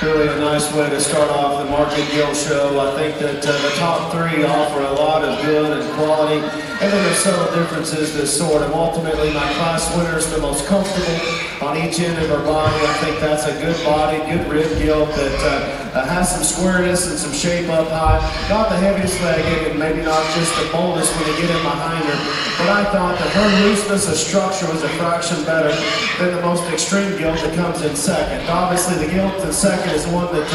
Really a nice way to start off the Market Gilt show. I think that the top three offer a lot of good and quality, and then there's subtle differences that sort of ultimately my class winner is the most comfortable on each end of her body. I think that's a good body, good rib gilt that has some squareness and some shape up high. Not the heaviest legged and maybe not just the boldest when you get in behind her, but I thought that her looseness of structure was a fraction better than the most extreme gilt that comes in second. Obviously the gilt in second is one that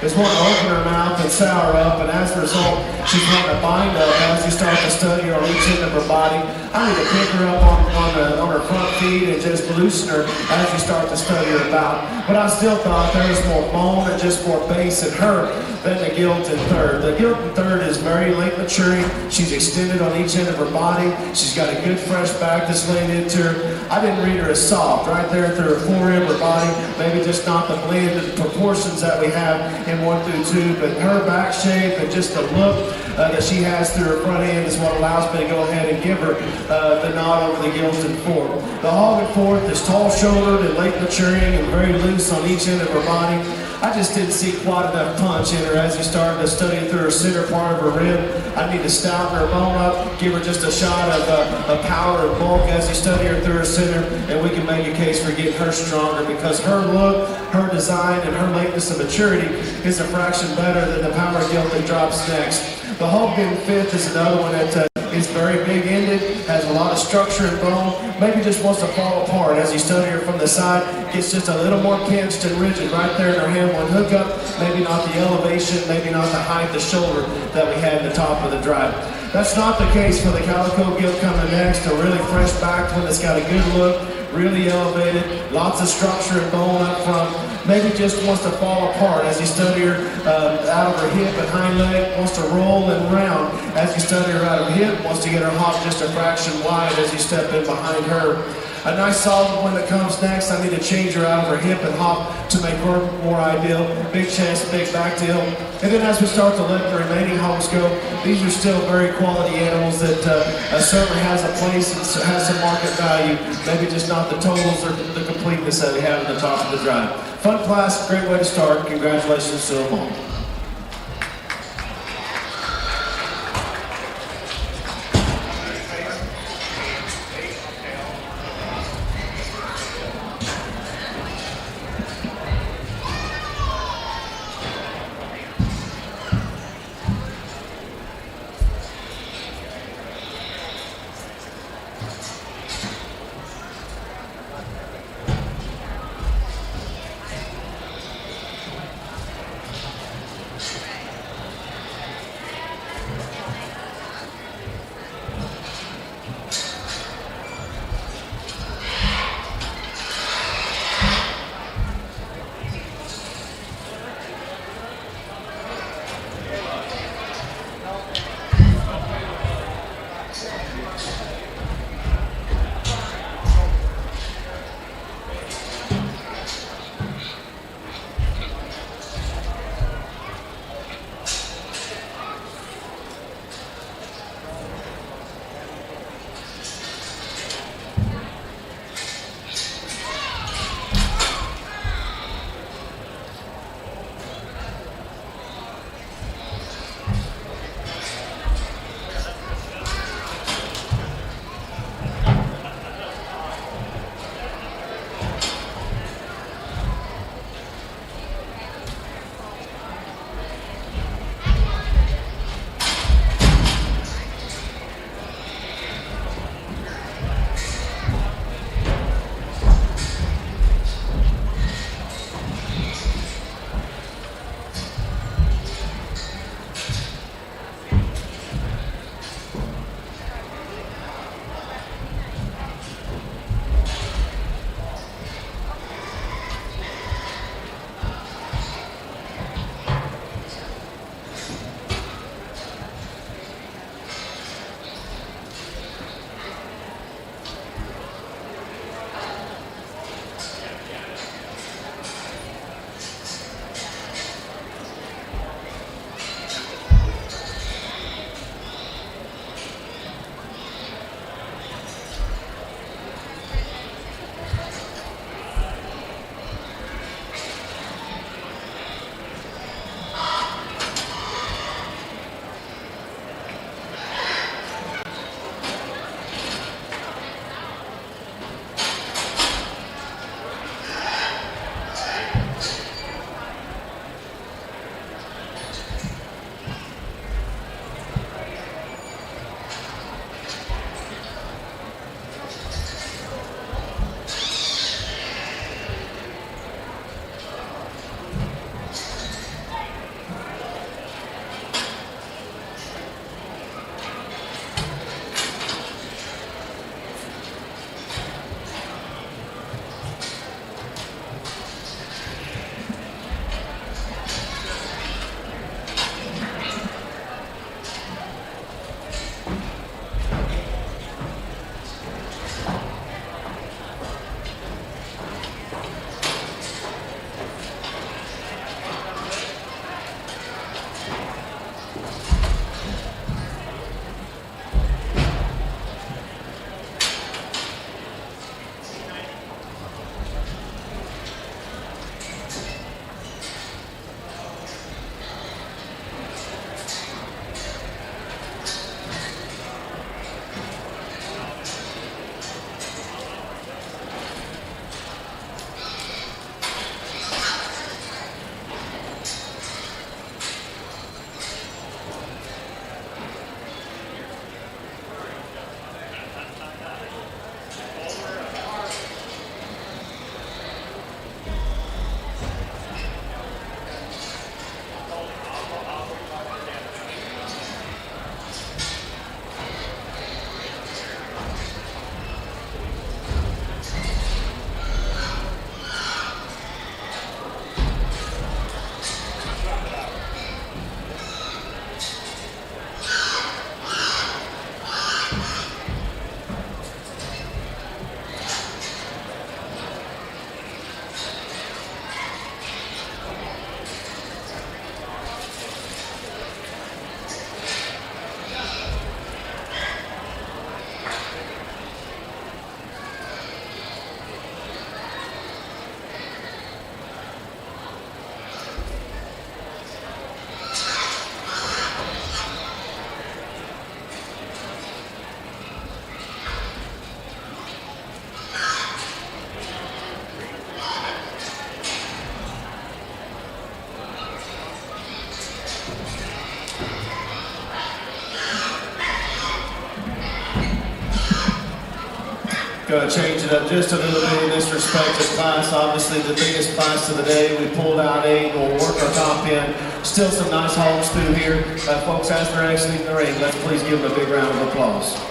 is one to open her mouth and sour up, and as a result, she's wanting to bind up as you start to study her on each end of her body. I need to pick her up on her front feet and just loosen her as you start to study her about. But I still thought there was more bone and just more base in her than the gilt in third. The gilt in third is very late maturing. She's extended on each end of her body. She's got a good fresh back that's laid into her. I didn't read her as soft right there through her forearm, her body, maybe just not the blended proportions that we have in 1 through 2, but her back shape and just the look that she has through her front end is what allows me to go ahead and give her the nod over the gilt in fourth. The hog in fourth is tall-shouldered and late maturing and very loose on each end of her body. I just didn't see quite enough punch in her as you started to study through her center part of her rib. I need to stouten her bone up, give her just a shot of power and bulk as you study her through her center, and we can make a case for getting her stronger because her look, her design, and her lateness of maturity is a fraction better than the power gilt that drops next. The hog in fifth is another one that is very big-ended, has a lot of structure and bone, maybe just wants to fall apart as you study her from the side, gets just a little more pinched and rigid right there in her hand one hook up, maybe not the elevation, maybe not the height, the shoulder that we had at the top of the drive. That's not the case for the Calico Gilt coming next, a really fresh back one that's got a good look, really elevated, lots of structure and bone up front, maybe just wants to fall apart as you study her out of her hip and hind leg, wants to roll and round as you study her out of her hip, wants to get her hop just a fraction wide as you step in behind her. A nice solid one that comes next, I need to change her out of her hip and hop to make her more ideal. Big chest, big back deal. And then as we start to let the remaining hogs go, these are still very quality animals that certainly has a place and has some market value. Maybe just not the totals or the completeness that we have at the top of the drive. Fun class, great way to start. Congratulations to them all. Gonna change it up just a little bit in this respective class. Obviously the biggest class of the day. We pulled out 8, we'll work our top end. Still some nice hogs through here. Folks, as they're exiting the ring, let's please give them a big round of applause.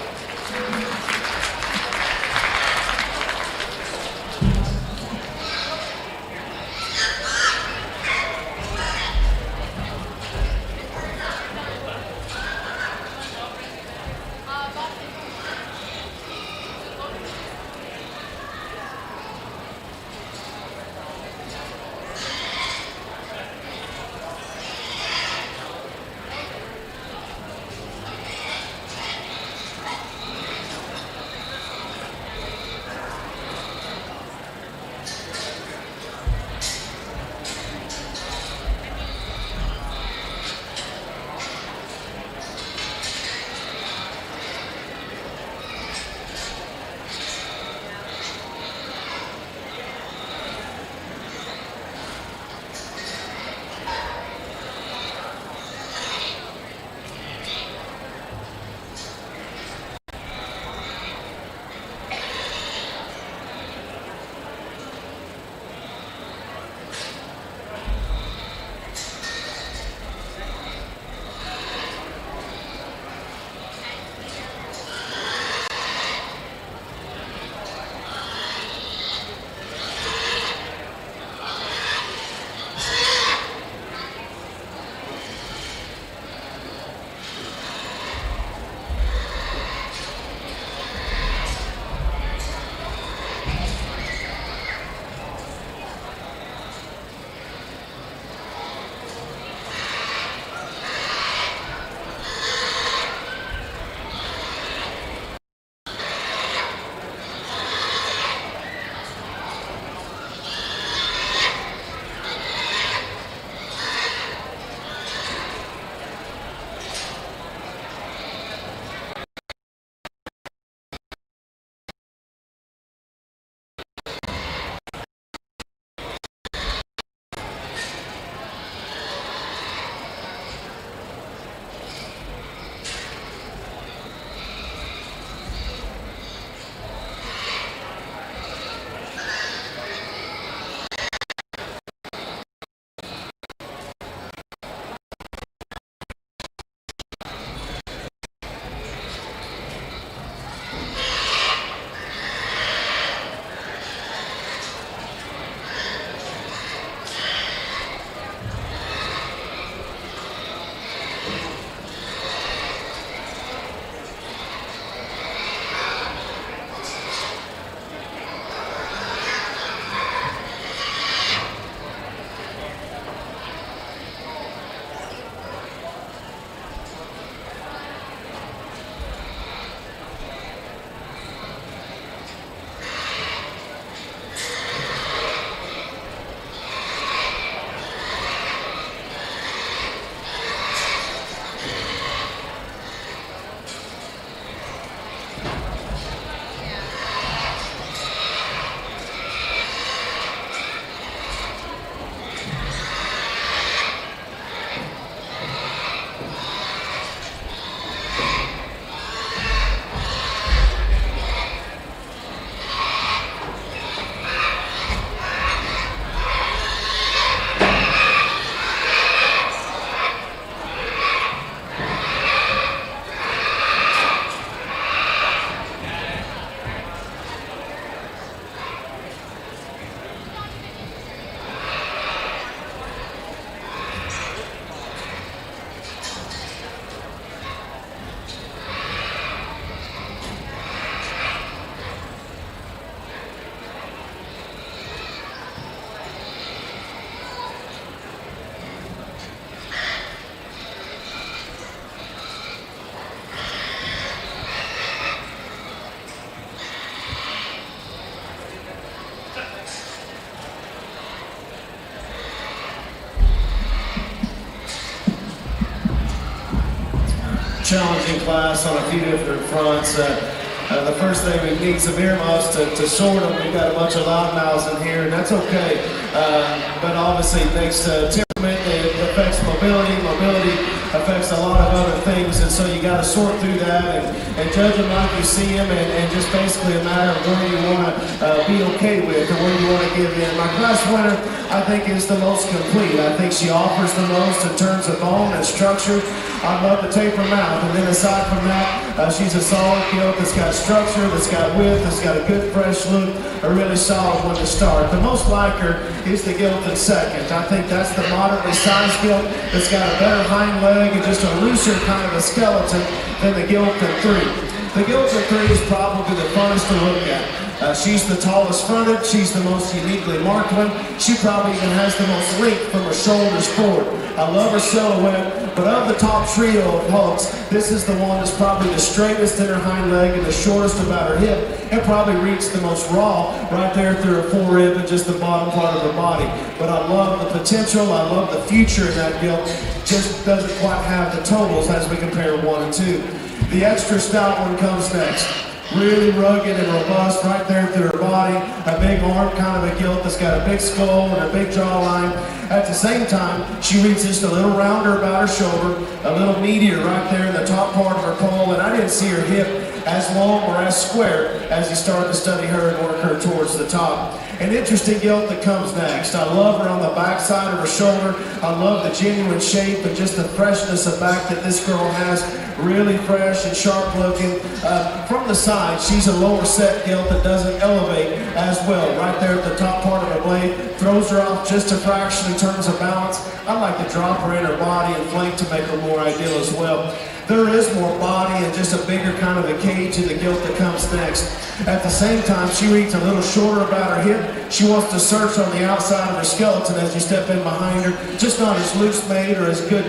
challenging class on a few different fronts. The first thing, we need some earmuffs to sort them. We've got a bunch of loudmouths in here, and that's okay. But obviously, it makes temperament, it affects mobility. Mobility affects a lot of other things, and so you got to sort through that and judge them like you see them, and just basically a matter of where you want to be okay with or where you want to give in. My class winner, I think, is the most complete. I think she offers the most in terms of bone and structure. I love the taper mouth, and then aside from that, she's a solid gilt that's got structure, that's got width, that's got a good fresh look, a really solid one to start. The most like her is the gilt in second. I think that's the moderately sized gilt that's got a better hind leg and just a looser kind of a skeleton than the gilt in three. The gilt in three is probably the funnest to look at. She's the tallest fronted, she's the most uniquely marked one. She probably even has the most length from her shoulders forward. I love her silhouette, but of the top trio of hogs, this is the one that's probably the straightest in her hind leg and the shortest about her hip, and probably reached the most raw right there through her forerib and just the bottom part of her body. But I love the potential, I love the future in that gilt, just doesn't quite have the totals as we compare 1 and 2. The extra stout one comes next. Really rugged and robust right there through her body. A big arm, kind of a gilt that's got a big skull and a big jawline. At the same time, she reads just a little rounder about her shoulder, a little meatier right there in the top part of her pole, and I didn't see her hip as long or as square as you start to study her and work her towards the top. An interesting gilt that comes next. I love her on the back side of her shoulder. I love the genuine shape and just the freshness of back that this girl has. Really fresh and sharp looking. From the side, she's a lower set gilt that doesn't elevate as well. Right there at the top part of her blade, throws her off just a fraction in terms of balance. I like to drop her in her body and flank to make her more ideal as well. There is more body and just a bigger kind of a cage in the gilt that comes next. At the same time, she reads a little shorter about her hip. She wants to search on the outside of her skeleton as you step in behind her. Just not as loose made or as good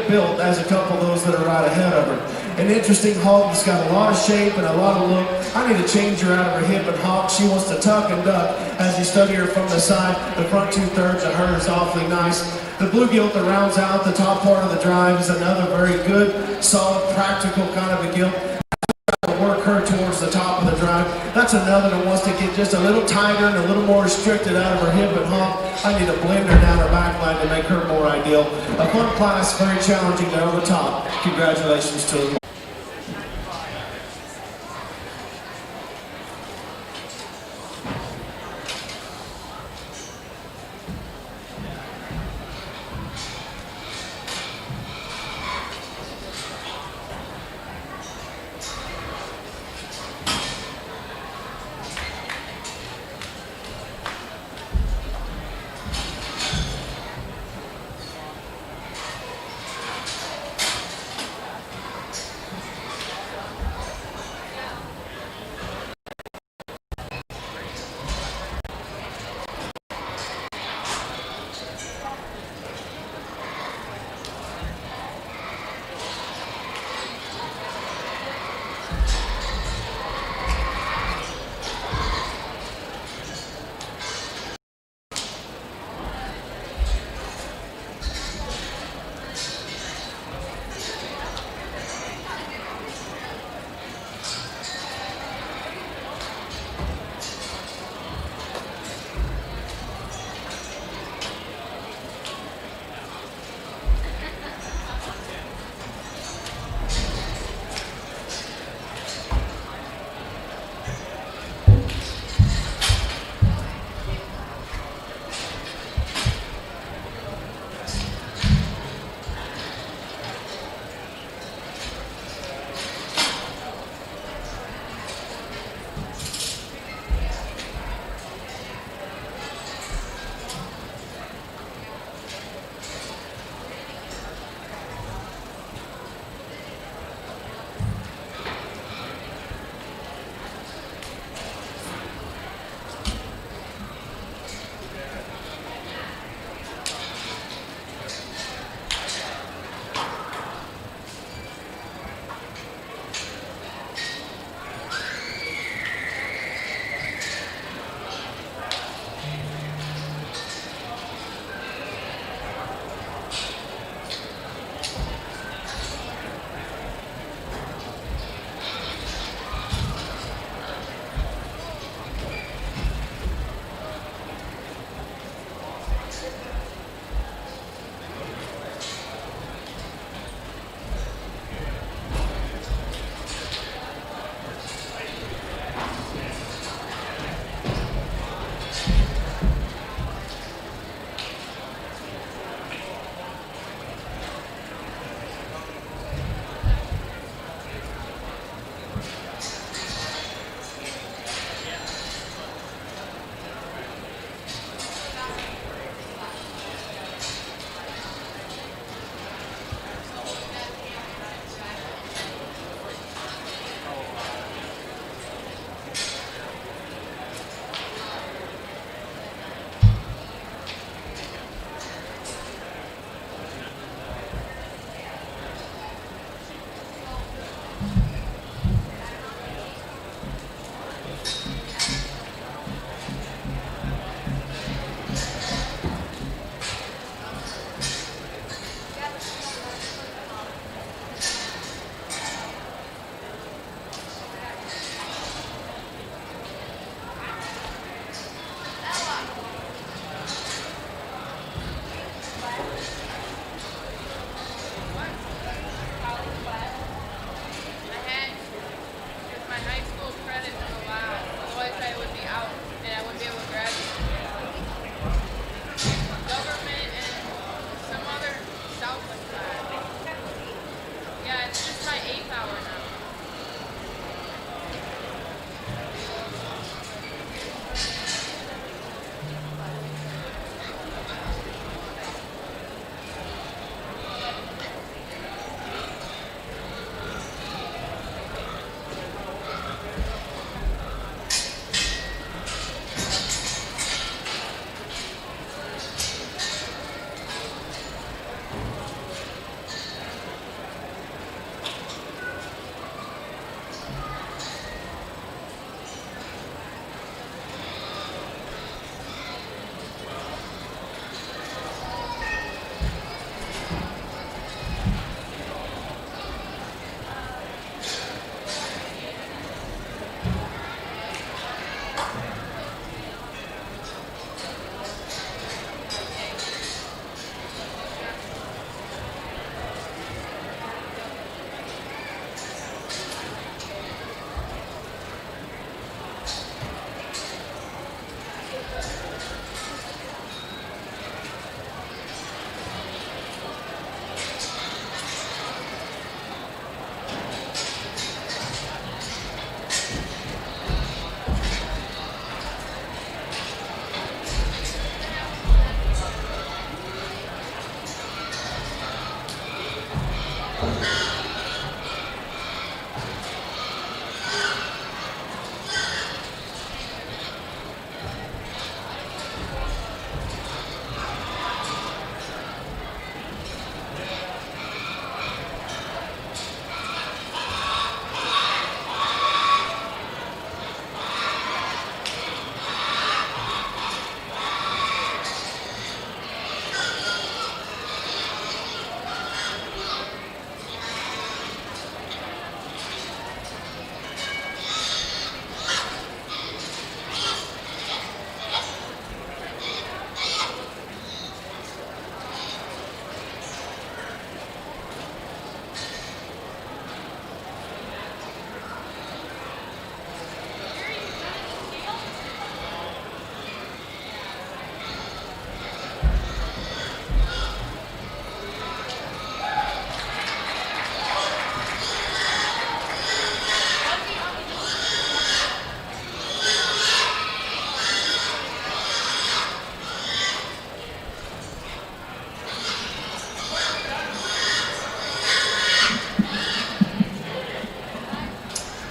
built as a couple of those that are right ahead of her. An interesting hog that's got a lot of shape and a lot of look. I need to change her out of her hip and hop. She wants to tuck and duck as you study her from the side. The front 2/3 of her is awfully nice. The blue gilt that rounds out the top part of the drive is another very good, solid, practical kind of a gilt. Work her towards the top of the drive. That's another that wants to get just a little tighter and a little more restricted out of her hip and hop. I need to blend her down her back line to make her more ideal. A fun class, very challenging there over top. Congratulations to them.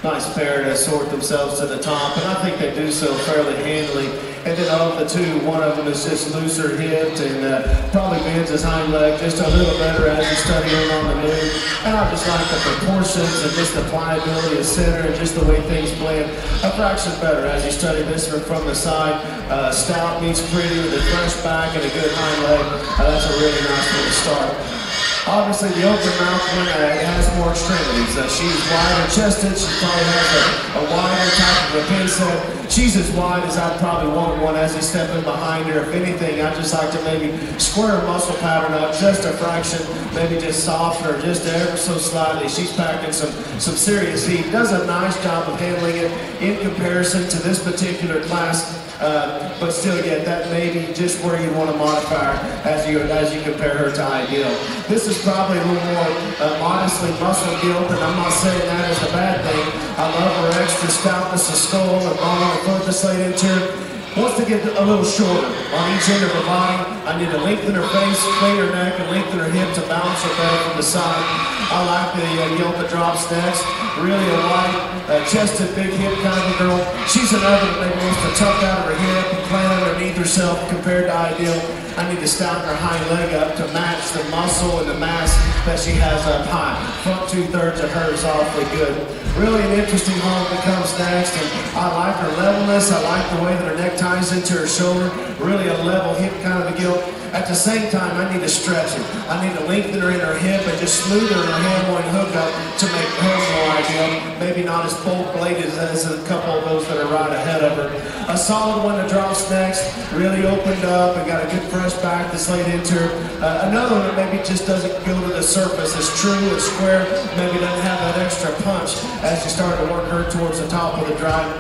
nice pair to sort themselves to the top, and I think they do so fairly handily. And then of the two, one of them is just looser hipped and probably bends his hind leg just a little better as he's studying on the move. And I just like the proportions and just the pliability of center and just the way things blend a fraction better as you study this one from the side. Stout meets pretty with a fresh back and a good hind leg. That's a really nice way to start. Obviously, the open mouth one has more extremities. She's wider chested. She probably has a wider type of a pin set. She's as wide as I'd probably want one as he's stepping behind her. If anything, I'd just like to maybe square her muscle pattern up just a fraction, maybe just soften her just ever so slightly. She's packing some serious heat. Does a nice job of handling it in comparison to this particular class. But still, yet that may be just where you want to modify her as you compare her to Ideal. This is probably a little more modestly muscle Gilt, and I'm not saying that is a bad thing. I love her extra stoutness of skull and bone and foot this late into her. Wants to get a little shorter on each end of her body. I need to lengthen her face, clean her neck, and lengthen her hip to balance her better from the side. I like the Gilt that drops next. Really a wide, chested, big hip kind of a girl. She's another that maybe wants to tuck out of her hip and plant underneath herself compared to Ideal. I need to stouten her hind leg up to match the muscle and the mass that she has up high. Front 2/3 of her is awfully good. Really an interesting home that comes next, and I like her levelness. I like the way that her neck ties into her shoulder. Really a level hip kind of a Gilt. At the same time, I need to stretch her. I need to lengthen her in her hip and just smooth her in her hand-loin hook up to make her more ideal. Maybe not as bold-bladed as a couple of those that are right ahead of her. A solid one that drops next, really opened up and got a good fresh back that's laid into her. Another one that maybe just doesn't go to the surface. It's true, it's square, maybe doesn't have that extra punch as you start to work her towards the top of the drive.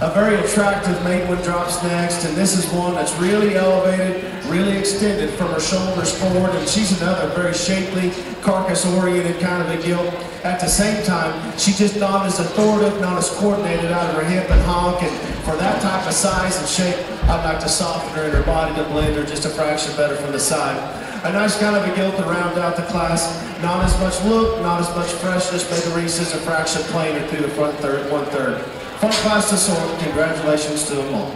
A very attractive maiden drops next, and this is one that's really elevated, really extended from her shoulders forward, and she's another very shapely, carcass-oriented kind of a Gilt. At the same time, she's just not as authoritative, not as coordinated out of her hip and honk, and for that type of size and shape, I'd like to soften her in her body to blend her just a fraction better from the side. A nice kind of a Gilt to round out the class. Not as much look, not as much freshness, maybe reaches a fraction plainer through the front third, 1/3. Front class to sort. Congratulations to them all.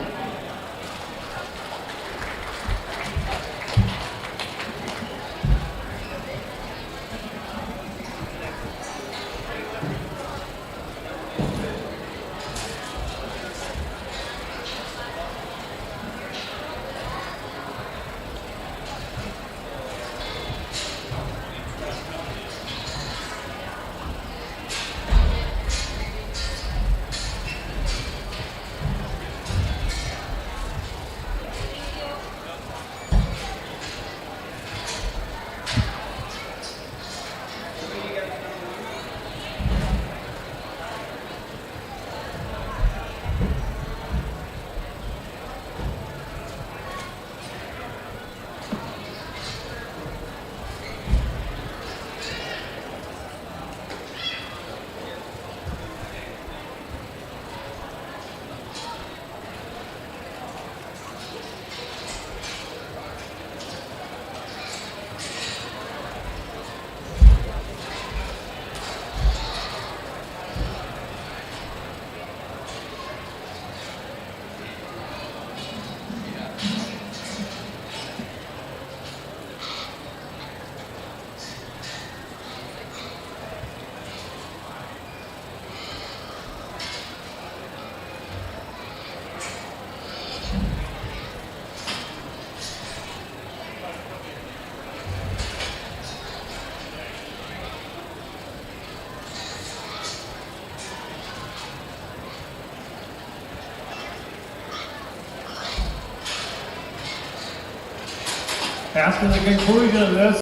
After the conclusion of this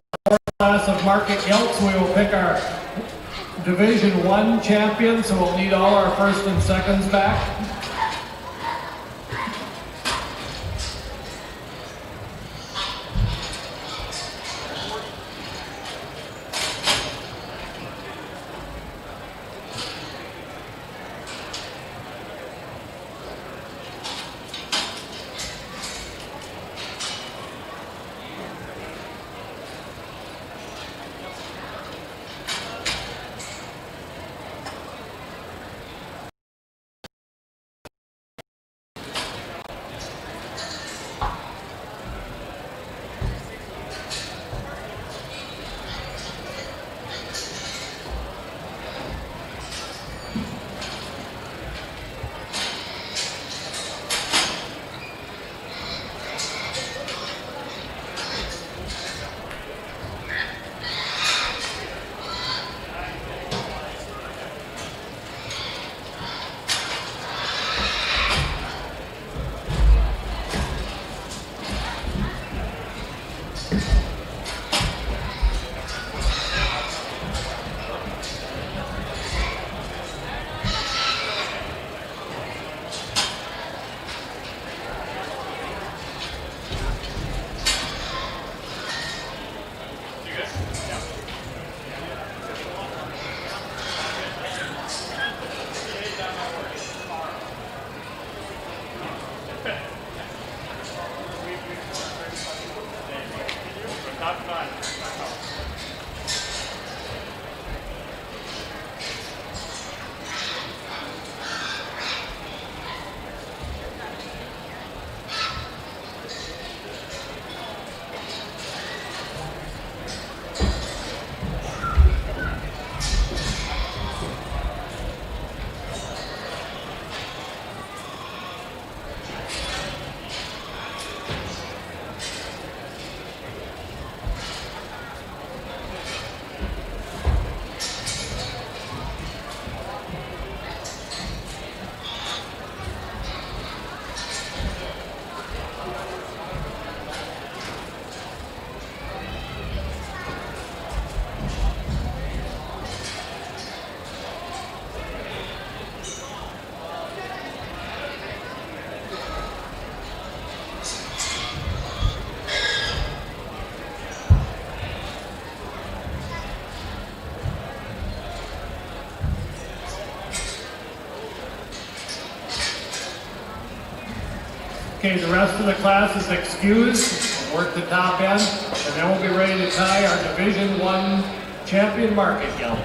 class of market Gilts, we will pick our Division 1 champion, so we'll need all our first and seconds back. Okay, the rest of the class is excused. We'll work the top end, and then we'll be ready to tie our Division I champion market gelding.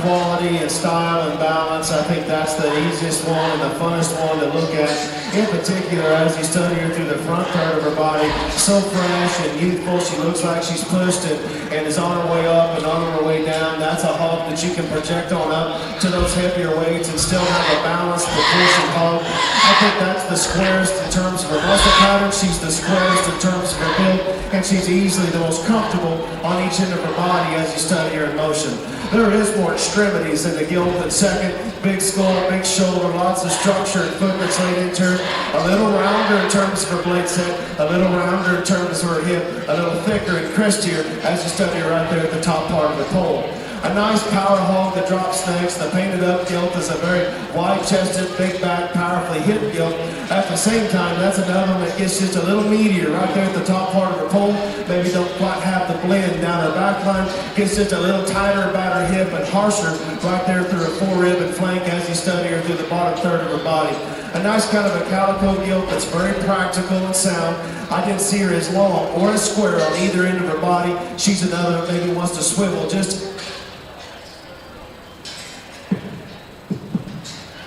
Quality and style and balance, I think that's the easiest one and the funnest one to look at. In particular, as you study her through the front third of her body, so fresh and youthful, she looks like she's pushed and is on her way up and on her way down. That's a hog that you can project on up to those heavier weights and still have a balanced, proportioned hog. I think that's the squarest in terms of her muscle pattern. She's the squarest in terms of her build, and she's easily the most comfortable on each end of her body as you study her in motion. There is more extremities in the Gilt than second. Big skull, big shoulder, lots of structure and foot that's laid into her. A little rounder in terms of her blade set, a little rounder in terms of her hip, a little thicker and crispier as you study her right there at the top part of the pole. A nice power hog that drops next. The painted up Gilt is a very wide-chested, big back, powerfully hip Gilt. At the same time, that's another one that gets just a little meatier right there at the top part of her pole. Maybe don't quite have the blend down her back line. Gets just a little tighter about her hip and harsher right there through her forerib and flank as you study her through the bottom third of her body. A nice kind of a calico Gilt that's very practical and sound. I didn't see her as long or as square on either end of her body. She's another that maybe wants to swivel just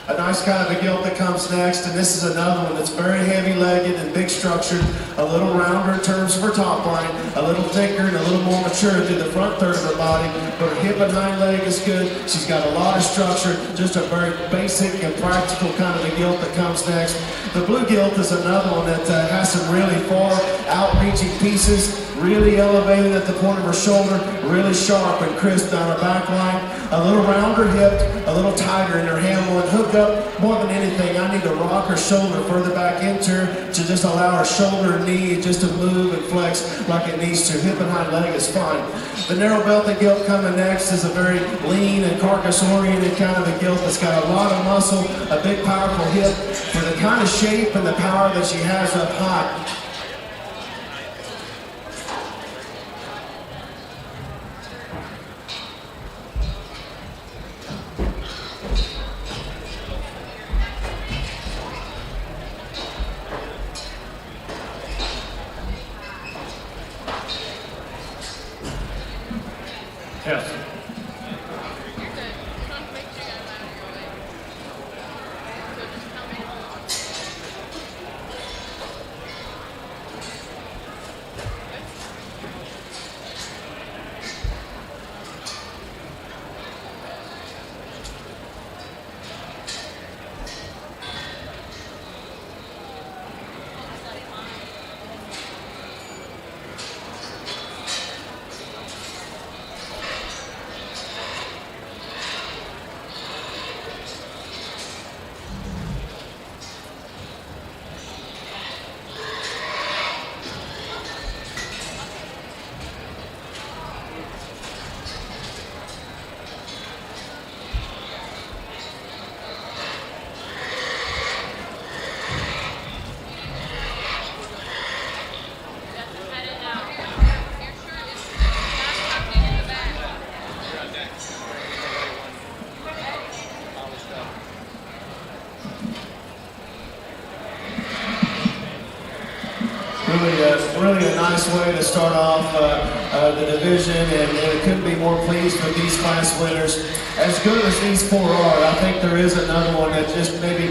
a nice kind of a Gilt that comes next, and this is another one that's very heavy-legged and big structured, a little rounder in terms of her top line, a little thicker and a little more mature through the front third of her body, but her hip and hind leg is good. She's got a lot of structure, just a very basic and practical kind of a Gilt that comes next. The blue Gilt is another one that has some really far outreaching pieces, really elevated at the point of her shoulder, really sharp and crisp down her back line, a little rounder hip, a little tighter in her handle, and hooked up more than anything. I need to rock her shoulder further back into her to just allow her shoulder and knee just to move and flex like it needs to. Hip and hind leg is fine. The narrow belted Gilt coming next is a very lean and carcass oriented kind of a Gilt that's got a lot of muscle, a big powerful hip for the kind of shape and the power that she has up high. Yes. really a nice way to start off the division, and couldn't be more pleased with these class winners. As good as these four are, I think there is another one that just maybe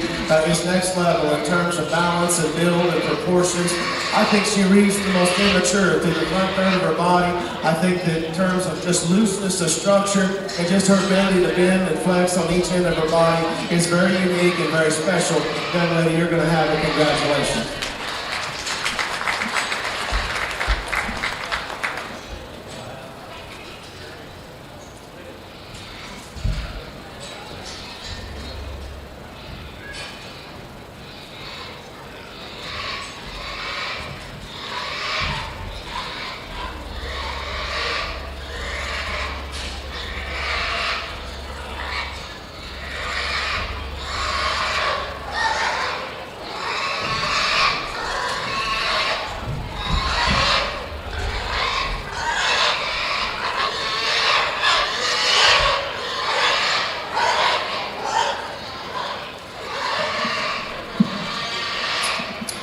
is next level in terms of balance and build and proportions. I think she reads the most immature through the front third of her body. I think that in terms of just looseness of structure and just her ability to bend and flex on each end of her body is very unique and very special. Young lady, you're going to have it. Congratulations.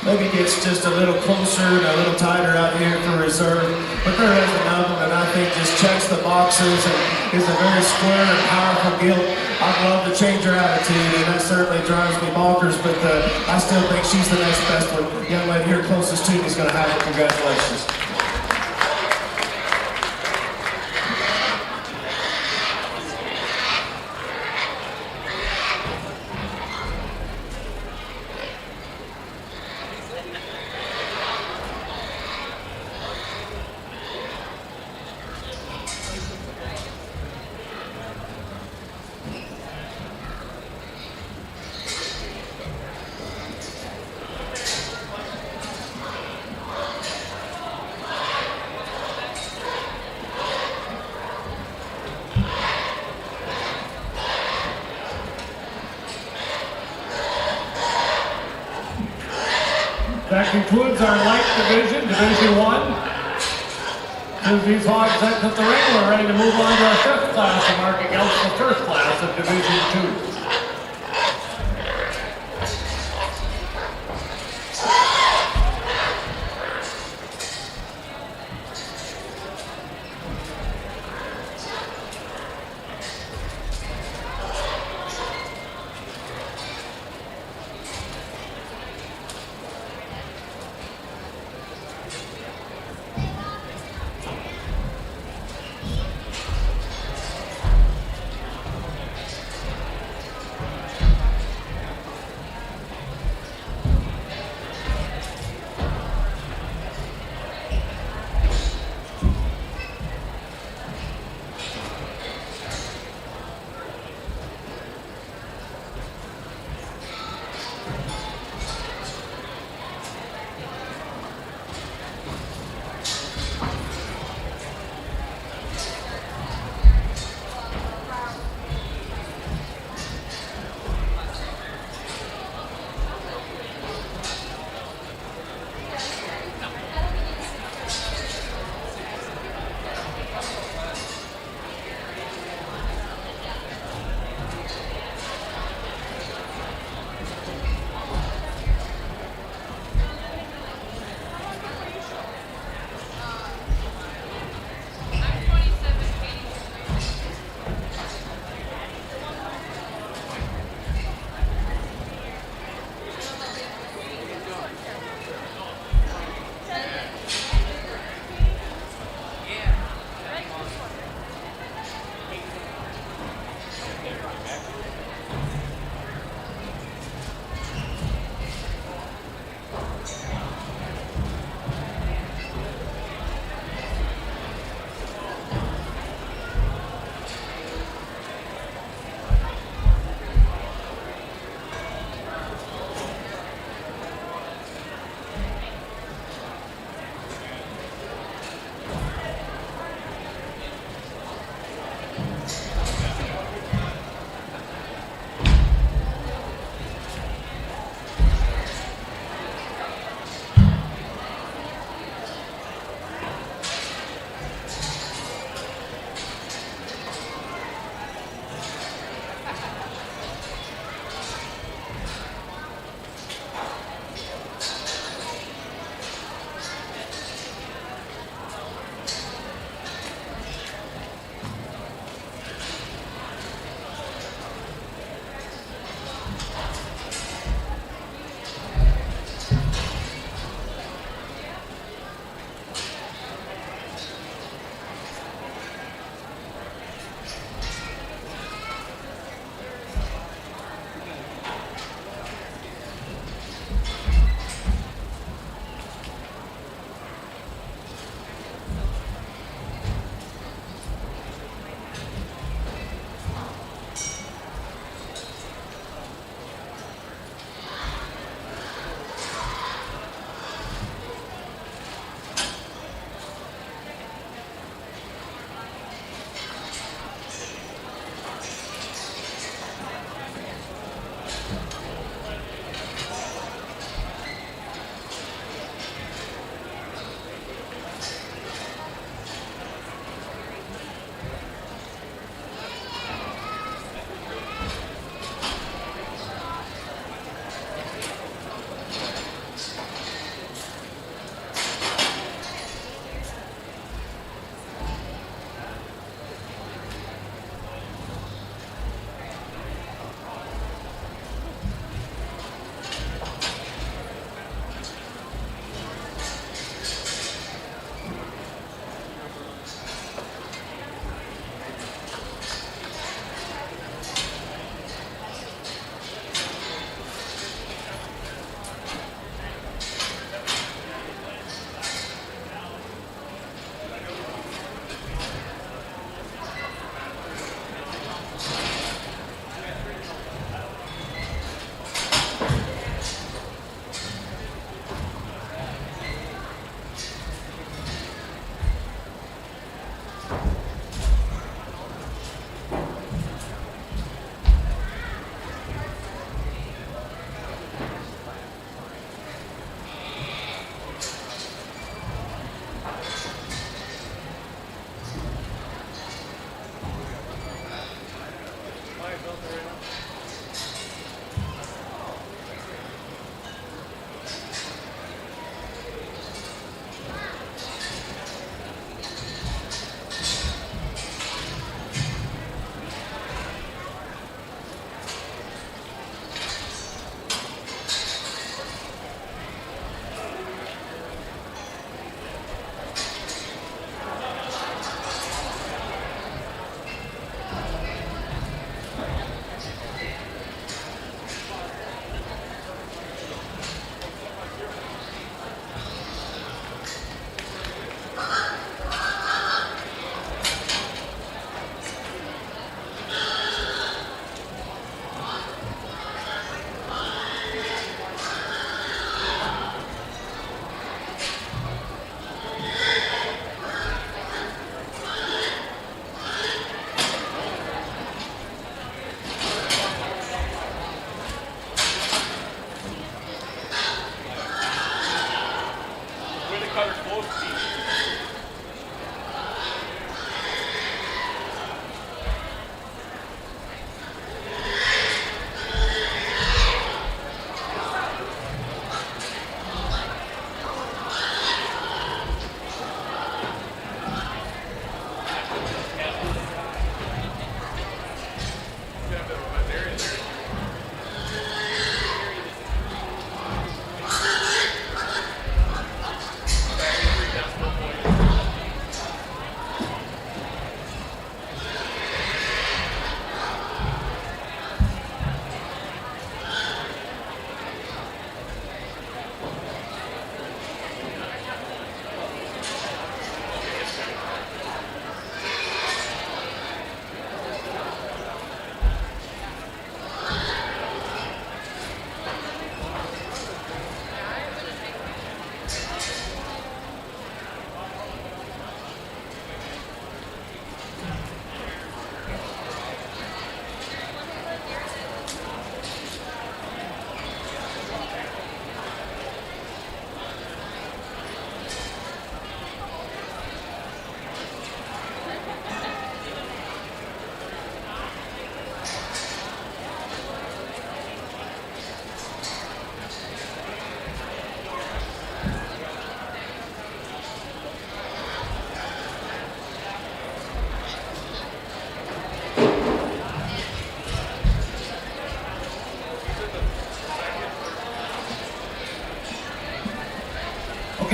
Maybe gets just a little closer and a little tighter out here for reserve. But there is another one that I think just checks the boxes and is a very square and powerful Gilt. I'd love to change her attitude, and that certainly drives me bonkers, but I still think she's the next best one. Young lady here closest to me is going to have it. Congratulations. That concludes our light division, Division 1. As these hogs exit the ring, we're ready to move on to our fifth class of market Gilts, the first class of Division 2.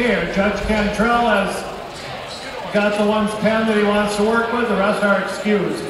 Okay, Judge Cantrell has got the one's pen that he wants to work with. The rest are excused.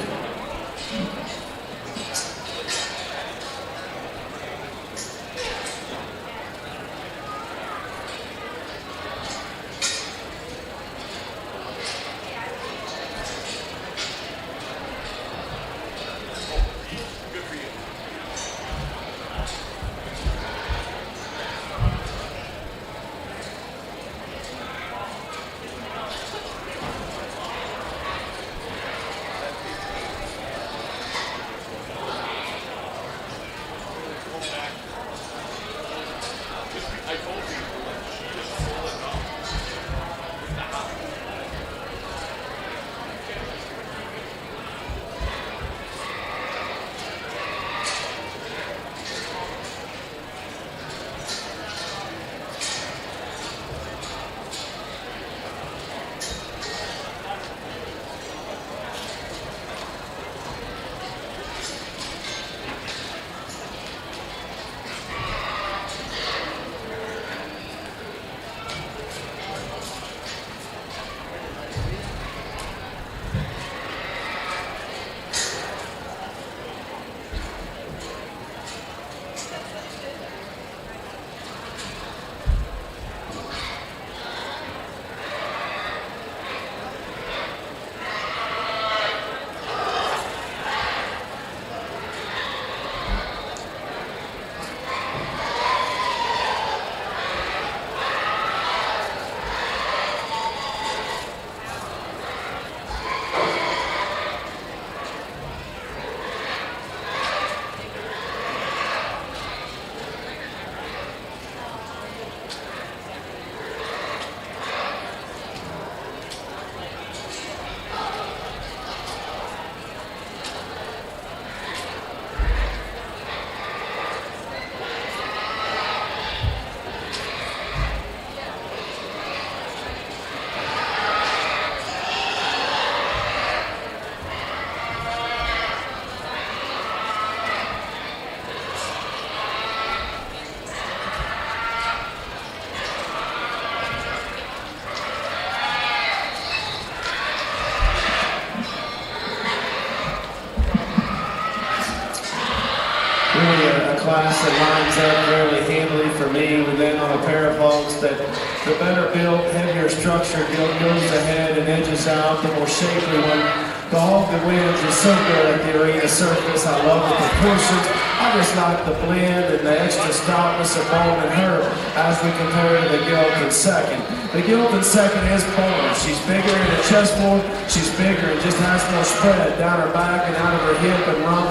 Really a class that lines up fairly handily for me. We then on a pair of hogs that the better built, heavier structure goes ahead and edges out. The more shapely one, the hog that wins is so good at the arena surface. I love the proportions. I just like the blend and the extra stoutness of bone in her as we compare to the Gilt in second. The Gilt in second is boner. She's bigger in the chest board. She's bigger and just has more spread down her back and out of her hip and rump.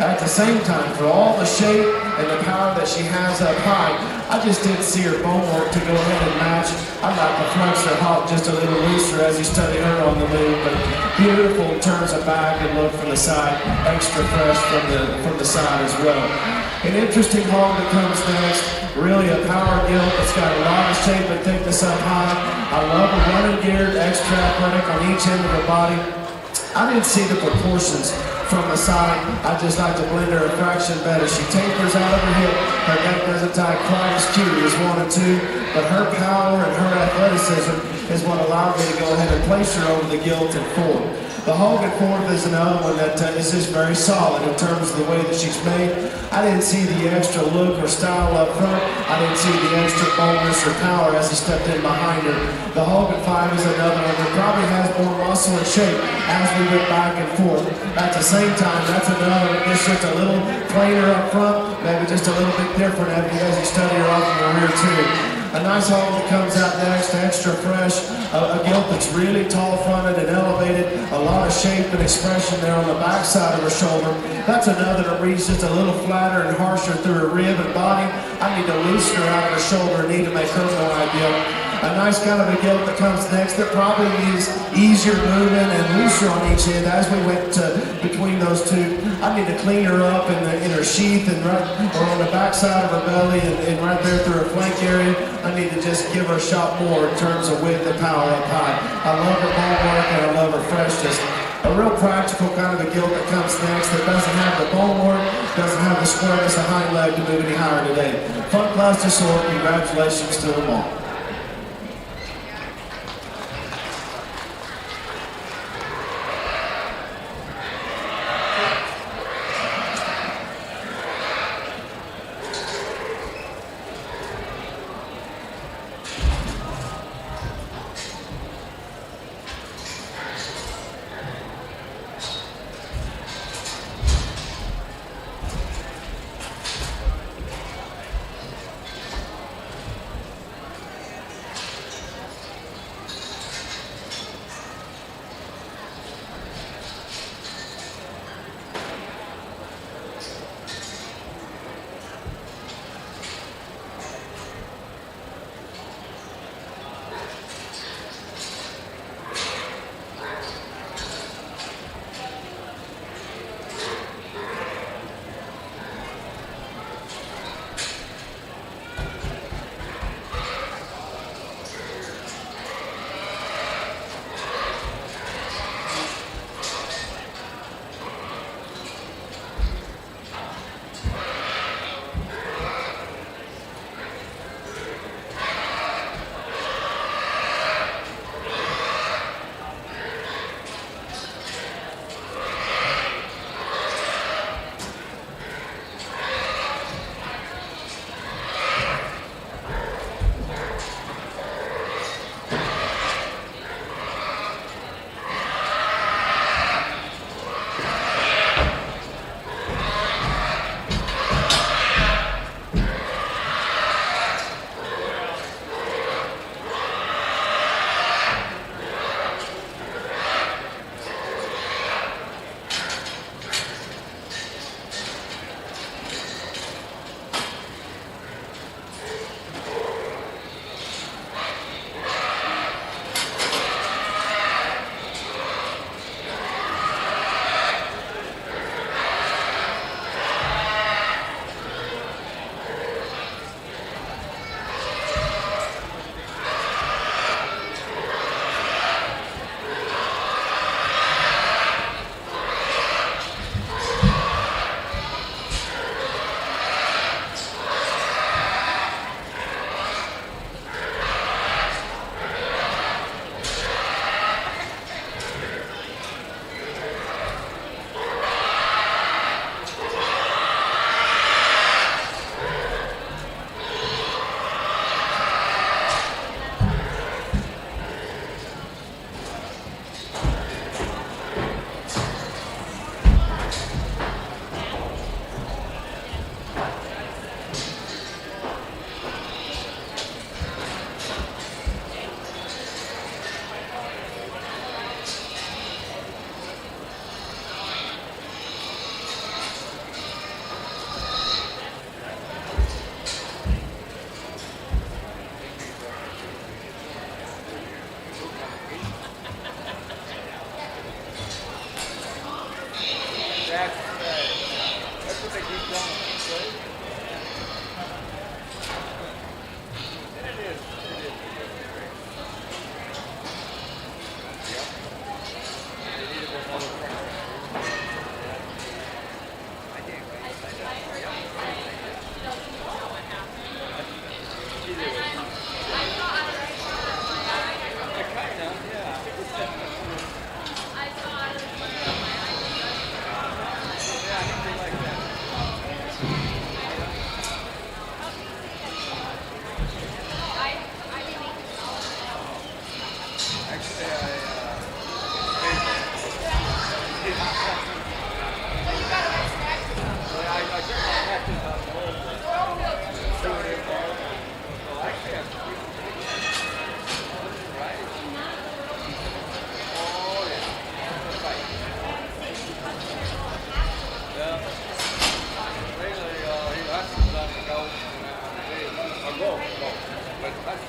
At the same time, for all the shape and the power that she has up high, I just didn't see her bone work to go ahead and match. I'd like to flex her hop just a little looser as you study her on the move, but beautiful in terms of back and look from the side, extra fresh from the side as well. An interesting hog that comes next, really a power Gilt that's got a lot of shape and thickness up high. I love a running geared, extra athletic on each end of her body. I didn't see the proportions from the side. I just like to blend her a fraction better. She tapers out of her hip. Her neck doesn't tie quite as cute as 1 and 2, but her power and her athleticism is what allowed me to go ahead and place her over the Gilt in 4. The hog at 4th is another one that is just very solid in terms of the way that she's made. I didn't see the extra look or style up front. I didn't see the extra boldness or power as he stepped in behind her. The hog at 5 is another one that probably has more muscle and shape as we went back and forth. At the same time, that's another one that's just a little plainer up front, maybe just a little bit different as you study her off in the rear too. A nice hog that comes out next, extra fresh, a Gilt that's really tall-fronted and elevated, a lot of shape and expression there on the back side of her shoulder. That's another that reads just a little flatter and harsher through her rib and body. I need to loosen her out of her shoulder and need to make her more ideal. A nice kind of a Gilt that comes next that probably is easier moving and looser on each end as we went between those two. I need to clean her up in her sheath and or on the back side of her belly and right there through her flank area. I need to just give her a shot more in terms of width and power up high. I love her ball work and I love her freshness. A real practical kind of a Gilt that comes next that doesn't have the bone work, doesn't have the squareness of hind leg to move any higher today. Fun class to sort. Congratulations to them all. That's what they keep telling us, right? And it is. It is. Yep. They need to go another front. I can't wait. I kind of, yeah. Yeah, I think they like that. Actually, I took my practice on the whole thing. See what it involves. So actually, I'm right? Oh, yeah. That's right. Yeah. Lately, he left us on the go. Or go. But that's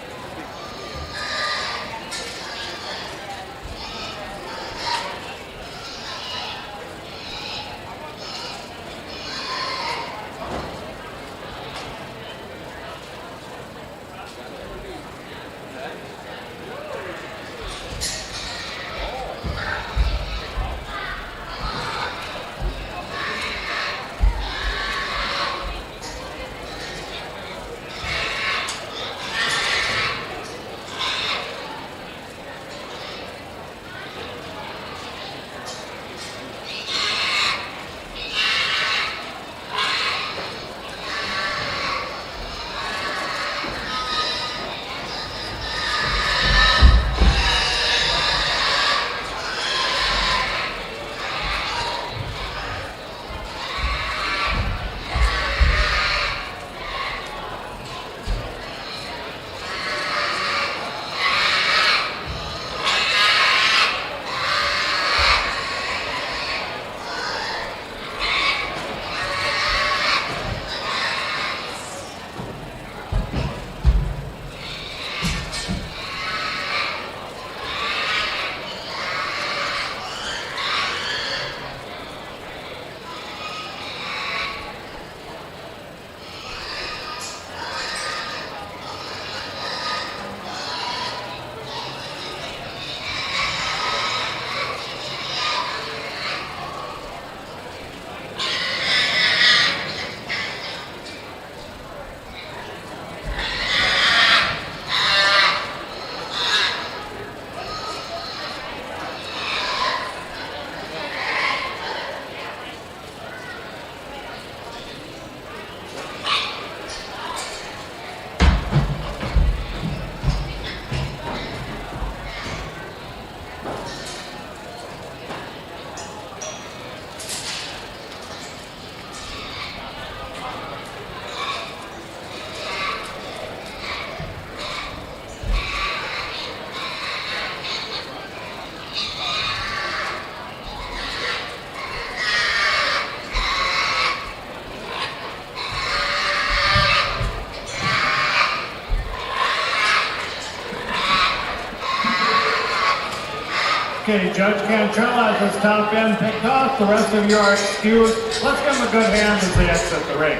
Okay, Judge Cantrell has his top end picked off. The rest of you are excused. Let's give him a good hand as they exit the ring.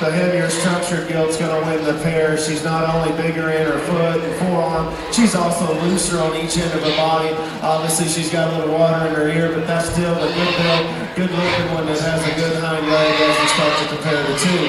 the heavier structured Gilt's going to win the pair. She's not only bigger in her foot and forearm, she's also looser on each end of her body. Obviously, she's got a little water in her ear, but that's still a good build, good looking one that has a good hind leg as we start to compare the two.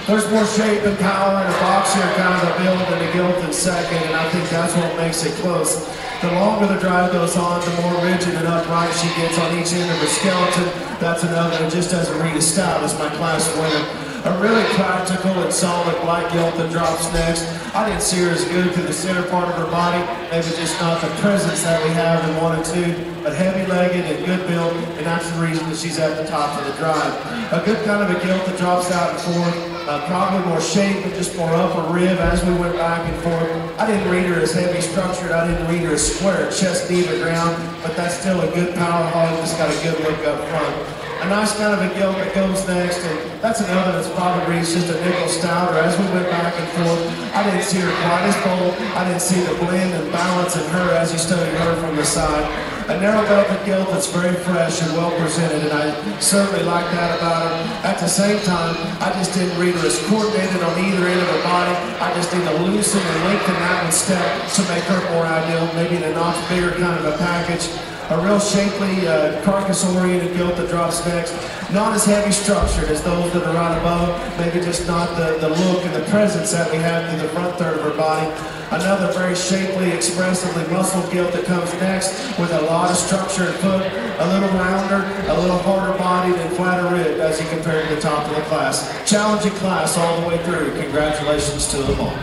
There's more shape and power in a boxier kind of a build than a Gilt in second, and I think that's what makes it close. The longer the drive goes on, the more rigid and upright she gets on each end of her skeleton. That's another, and just doesn't read as stout as my class winner. A really practical and solid black Gilt that drops next. I didn't see her as good to the center part of her body, maybe just not the presence that we have in 1 and 2, but heavy-legged and good build, and that's the reason that she's at the top of the drive. A good kind of a Gilt that drops out and forth, probably more shape, but just more upper rib as we went back and forth. I didn't read her as heavy structured, I didn't read her as square, chest knee to ground, but that's still a good power hog that's got a good look up front. A nice kind of a Gilt that goes next, and that's another that's probably just a nickel stouter. As we went back and forth, I didn't see her quite as bold. I didn't see the blend and balance in her as you studied her from the side. A narrow belted Gilt that's very fresh and well presented, and I certainly like that about her. At the same time, I just didn't read her as coordinated on either end of her body. I just need to loosen and lengthen that one step to make her more ideal, maybe in a notch bigger kind of a package. A real shapely, carcass-oriented Gilt that drops next. Not as heavy structured as those that are right above. Maybe just not the look and the presence that we have through the front third of her body. Another very shapely, expressively muscled Gilt that comes next with a lot of structure and foot. A little rounder, a little harder bodied and flatter ribbed as you compare to the top of the class. Challenging class all the way through. Congratulations to them all.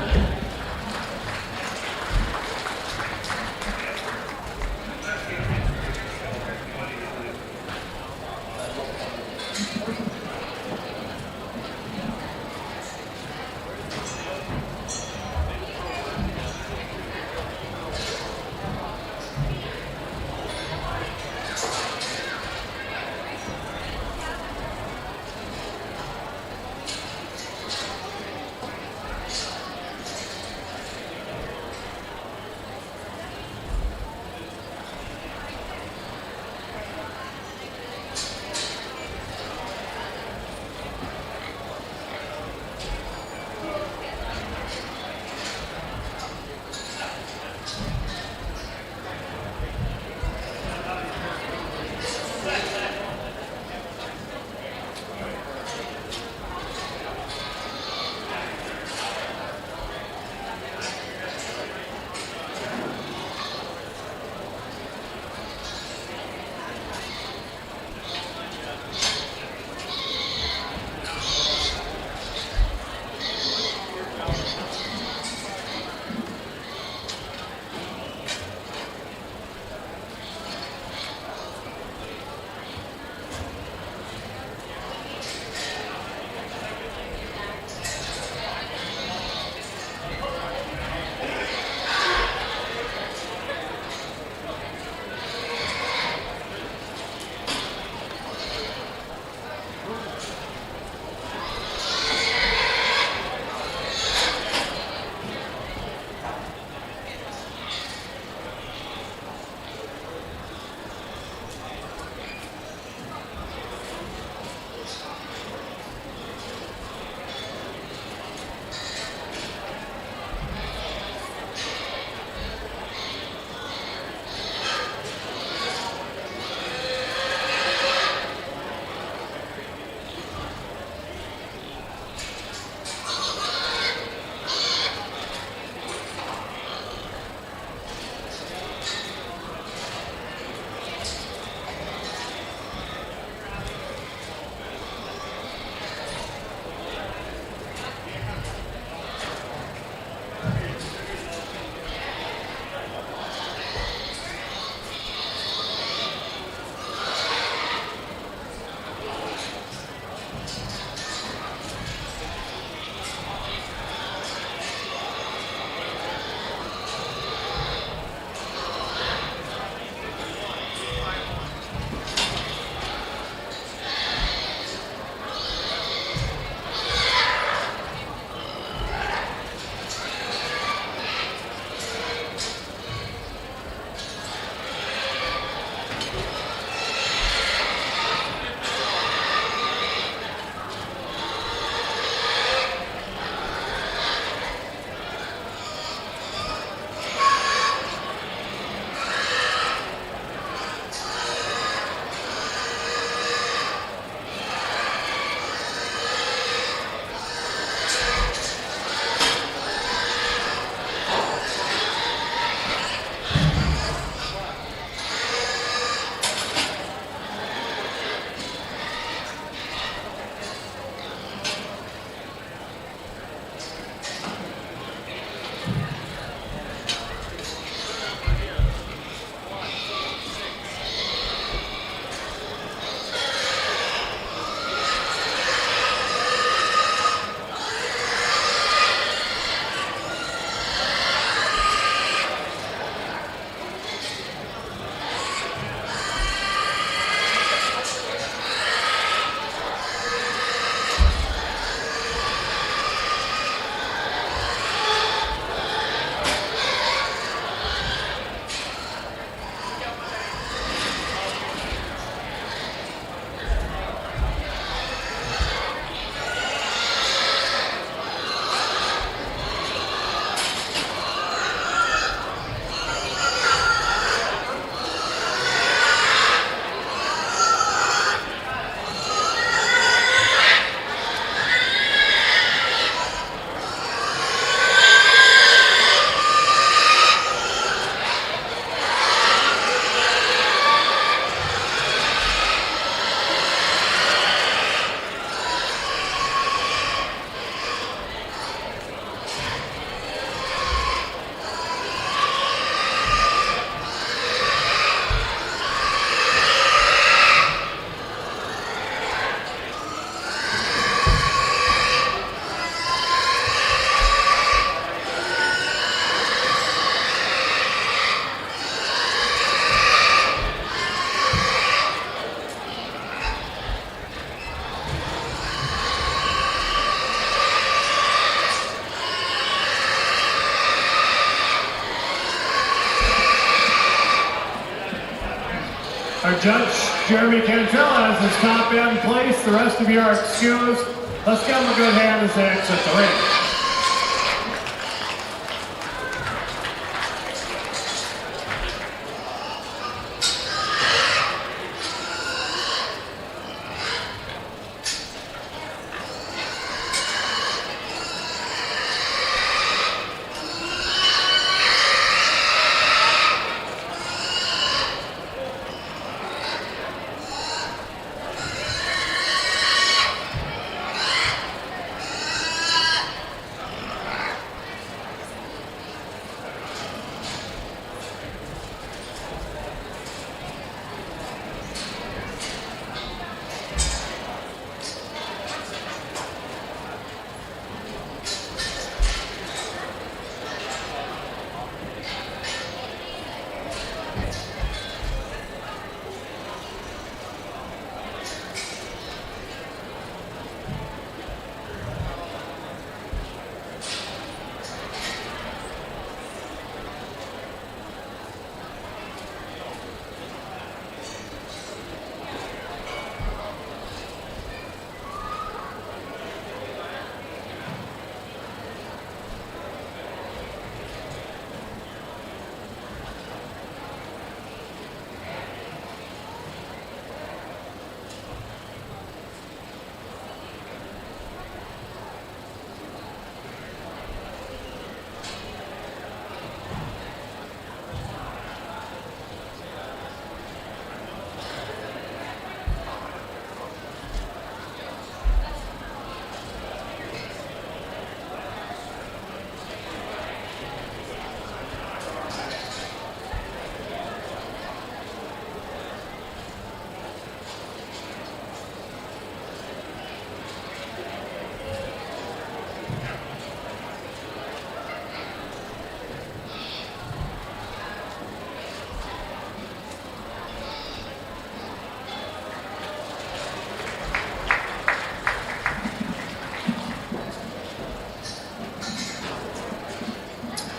Judge Jeremy Cantrell has his top end place. The rest of you are excused. Let's give them a good hand as they exit the ring.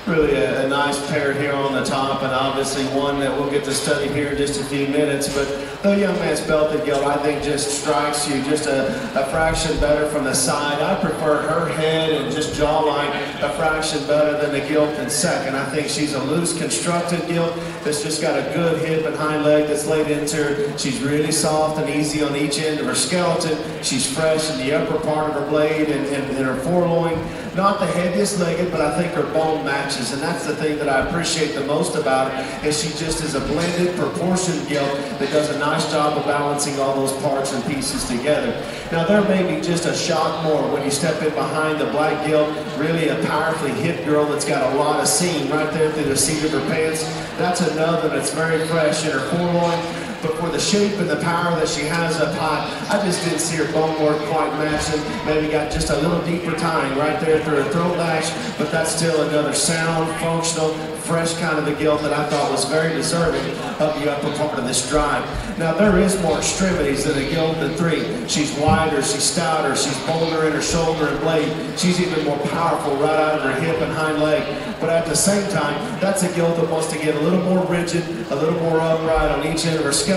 Really a nice pair here on the top, and obviously one that we'll get to study here in just a few minutes. But the young man's belted gilt, I think, just strikes you just a fraction better from the side. I prefer her head and just jawline a fraction better than the gilt in second. I think she's a loose constructed gilt that's just got a good hip and hind leg that's laid into her. She's really soft and easy on each end of her skeleton. She's fresh in the upper part of her blade and her foreloin. Not the heaviest legged, but I think her bone matches, and that's the thing that I appreciate the most about it, is she just is a blended, proportioned gilt that does a nice job of balancing all those parts and pieces together. Now there may be just a shot more when you step in behind the black gilt, really a powerfully hip girl that's got a lot of seam right there through the seat of her pants. That's another that's very fresh in her foreloin. But for the shape and the power that she has up high, I just didn't see her bone work quite matching. Maybe got just a little deeper tying right there through her throat lash, but that's still another sound, functional, fresh kind of a gilt that I thought was very deserving of the upper part of this drive. Now there is more extremities than a gilt in 3. She's wider, she's stouter, she's bolder in her shoulder and blade. She's even more powerful right out of her hip and hind leg. But at the same time, that's a gilt that wants to get a little more rigid, a little more upright on each end of her skeleton.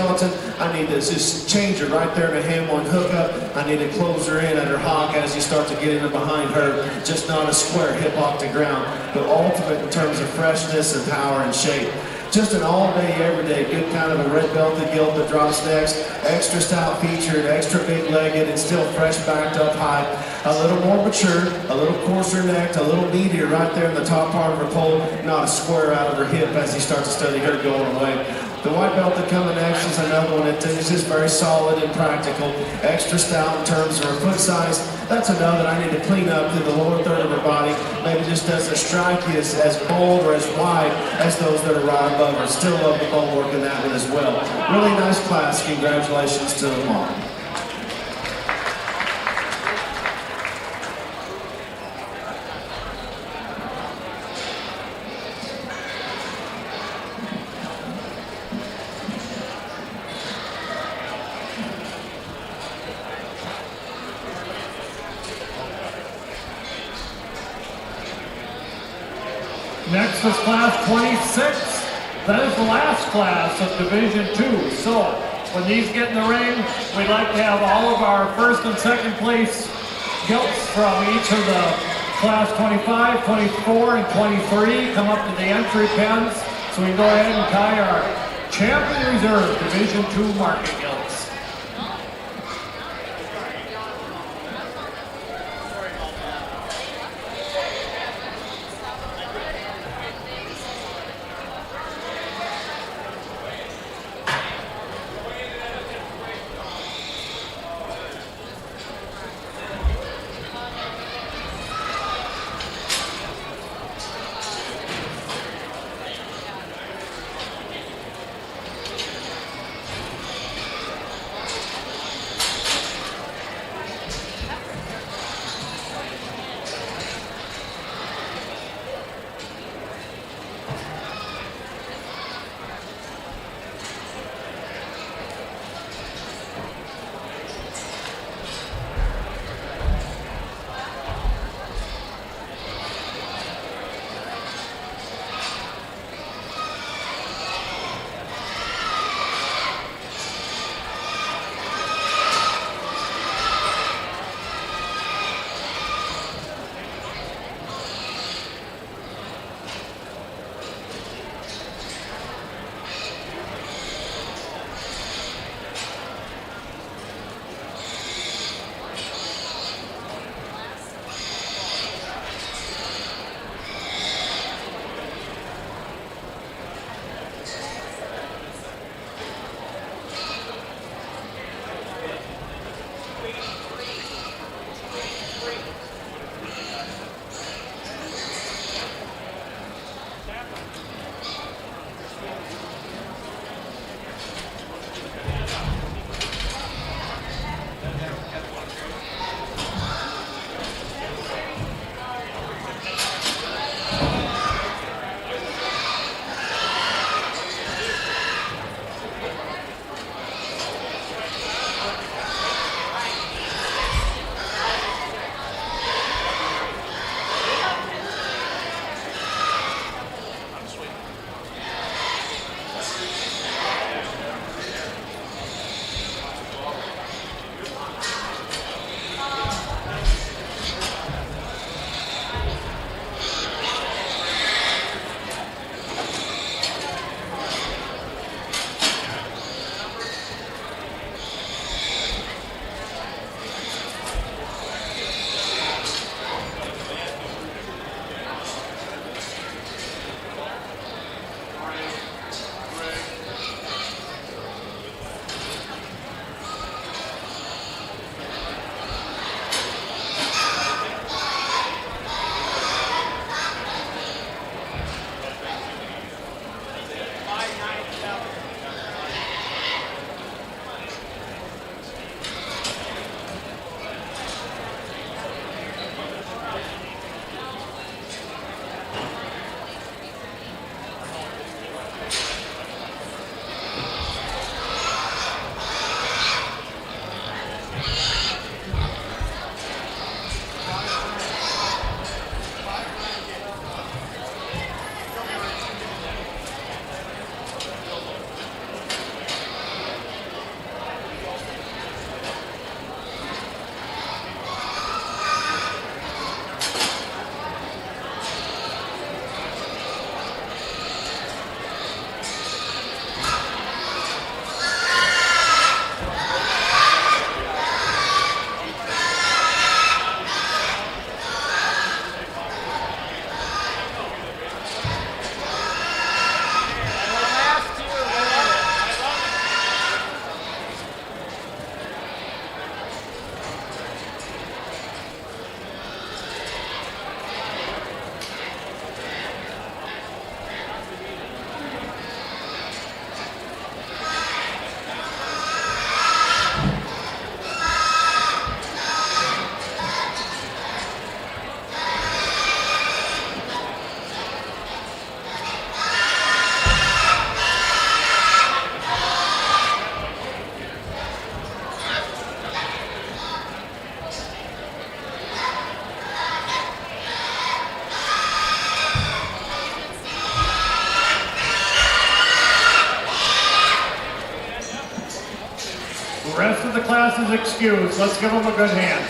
I need to just change her right there in a hand one hookup. I need to close her in at her hock as you start to get in behind her. Just not a square hip off the ground, but ultimate in terms of freshness and power and shape. Just an all-day, everyday, good kind of a red belted gilt that drops next. Extra stout featured, extra big-legged, and still fresh backed up high. A little more mature, a little coarser necked, a little meatier right there in the top part of her pole. Not a square out of her hip as you start to study her going away. The white belt that coming next is another one that is just very solid and practical. Extra stout in terms of her foot size. That's another that I need to clean up through the lower third of her body. Maybe just doesn't strike you as bold or as wide as those that are right above her. Still love the bone work in that one as well. Really nice class. Congratulations to them all. Next is class 26. That is the last class of Division 2. So, When these get in the ring, we'd like to have all of our first and second place gilts from each of the class 25, 24, and 23 come up to the entry pens so we can go ahead and tie our Champion Reserve Division II market gilts. is excused. Let's give them a good hand.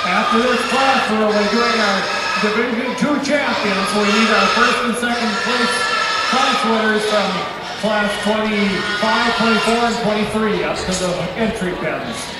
After this class, we'll be doing our Division II champions. We need our first and second place class winners from class 25, 24, and 23 up to the entry pens.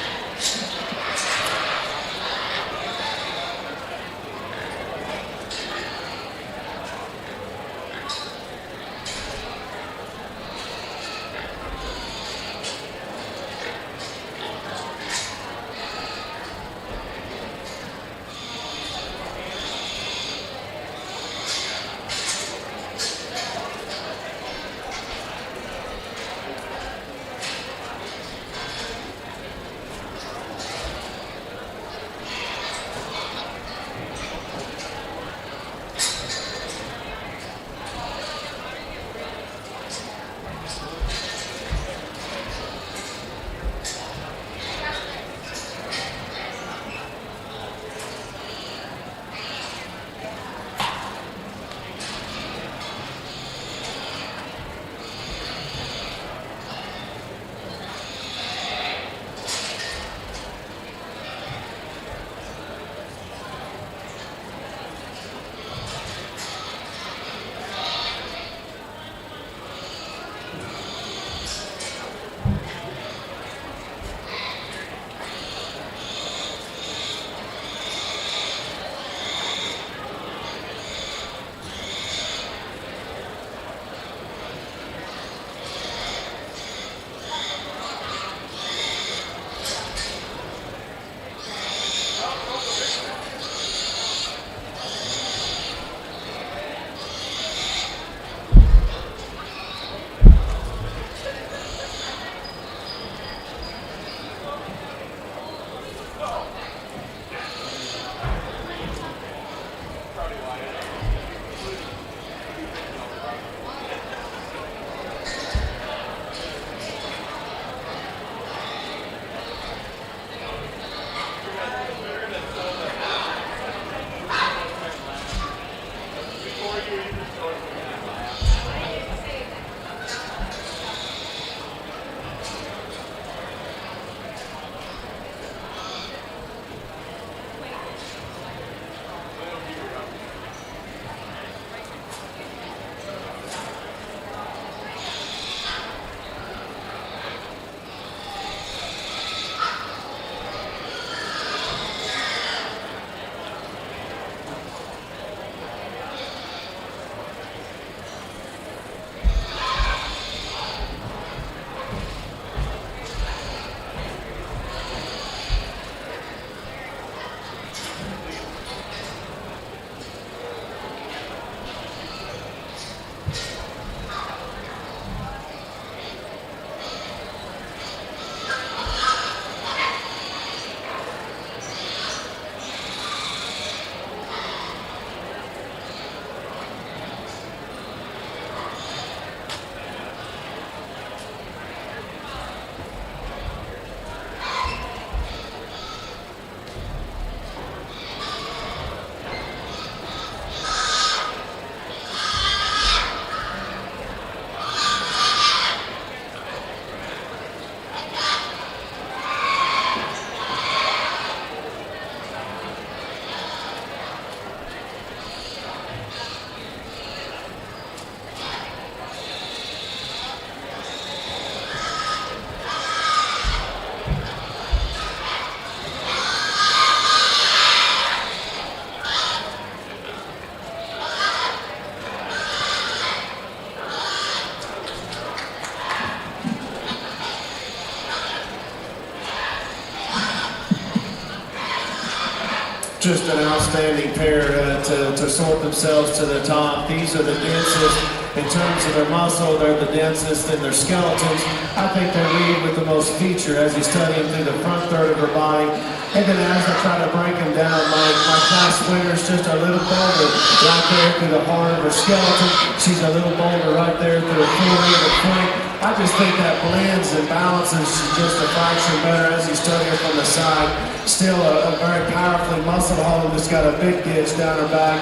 Just an outstanding pair to sort themselves to the top. These are the densest in terms of their muscle. They're the densest in their skeletons. I think they lead with the most feature as you study them through the front third of her body. And then as I try to break them down, my class winner is just a little bolder right there through the heart of her skeleton. She's a little bolder right there through the fore end of the flank. I just think that blends and balances just a fraction better as he's studying from the side. Still a very powerfully muscle hole that's got a big ditch down her back.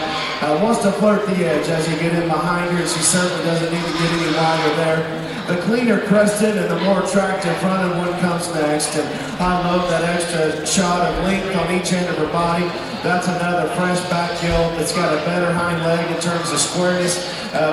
Wants to flirt the edge as you get in behind her, and she certainly doesn't need to get any wider there. The cleaner crested and the more attractive fronted one comes next. And I love that extra shot of length on each end of her body. That's another fresh back gilt that's got a better hind leg in terms of squareness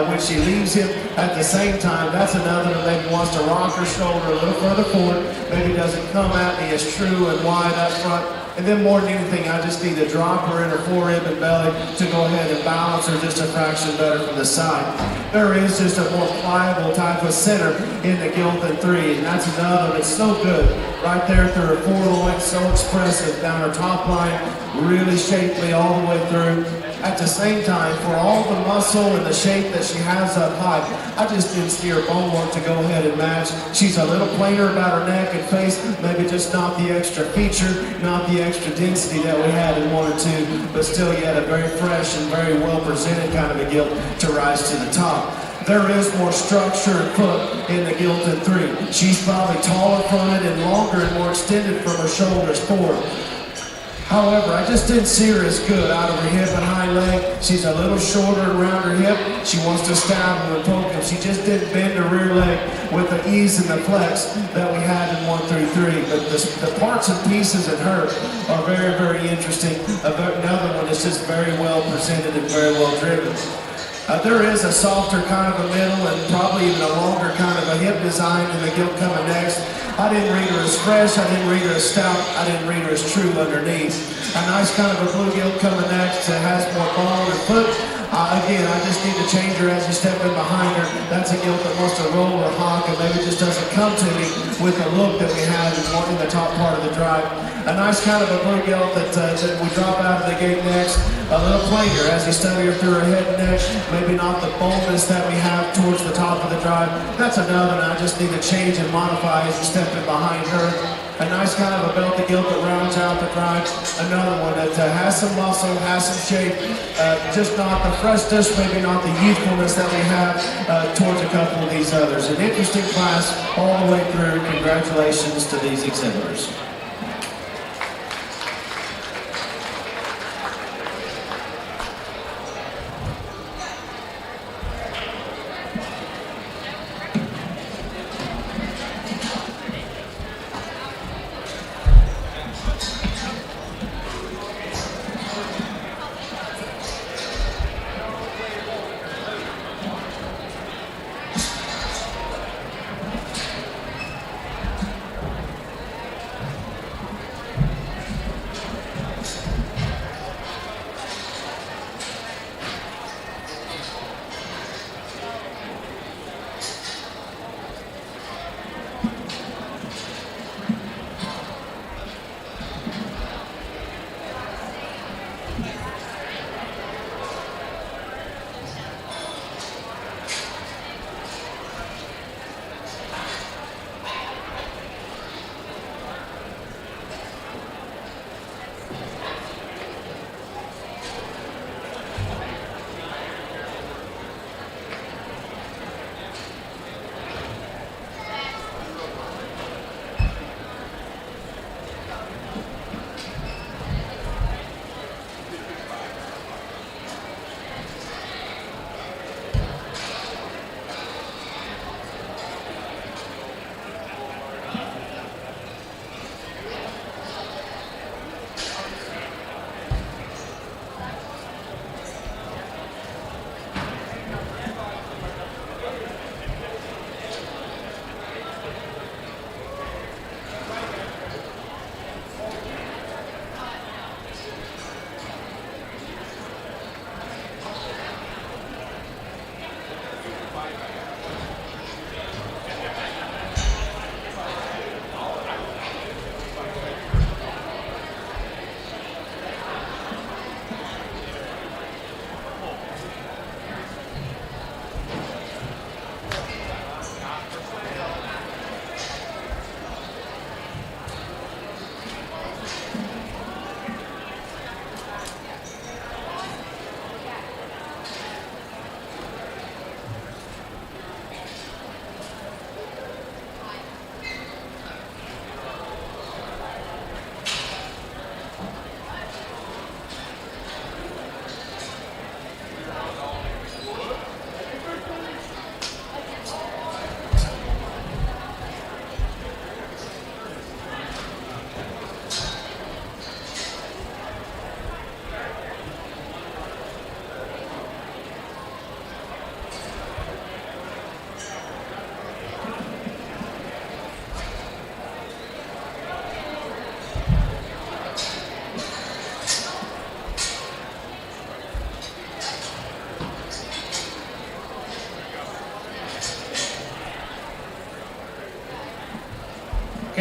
when she leaves him. At the same time, that's another that maybe wants to rock her shoulder a little further forward. Maybe doesn't come at me as true and wide up front. And then more than anything, I just need to drop her in her forerib and belly to go ahead and balance her just a fraction better from the side. There is just a more pliable type of center in the Gilt 3, and that's another that's so good. Right there through her foreloin, so expressive down her top line, really shapely all the way through. At the same time, for all the muscle and the shape that she has up high, I just didn't see her bone work to go ahead and match. She's a little plainer about her neck and face, maybe just not the extra feature, not the extra density that we had in 1 or 2, but still yet a very fresh and very well presented kind of a gilt to rise to the top. There is more structure and foot in the Gilt 3. She's probably taller fronted and longer and more extended from her shoulders forward. However, I just didn't see her as good out of her hip and hind leg. She's a little shorter around her hip. She wants to stab him and poke him. She just didn't bend her rear leg with the ease and the flex that we had in 1 through 3. But the parts and pieces in her are very, very interesting. Another one is just very well presented and very well driven. There is a softer kind of a middle and probably even a longer kind of a hip design in the gilt coming next. I didn't read her as fresh, I didn't read her as stout, I didn't read her as true underneath. A nice kind of a blue gilt coming next that has more bone and foot. Again, I just need to change her as you step in behind her. That's a gilt that wants to roll or honk and maybe just doesn't come to me with the look that we had in the top part of the drive. A nice kind of a blue gilt that we drop out of the gate next. A little plainer as you study her through her head and neck. Maybe not the boldness that we have towards the top of the drive. That's another one I just need to change and modify as you step in behind her. A nice kind of a belted gilt that rounds out the drive. Another one that has some muscle, has some shape, just not the freshness, maybe not the youthfulness that we have towards a couple of these others. An interesting class all the way through. Congratulations to these exhibitors.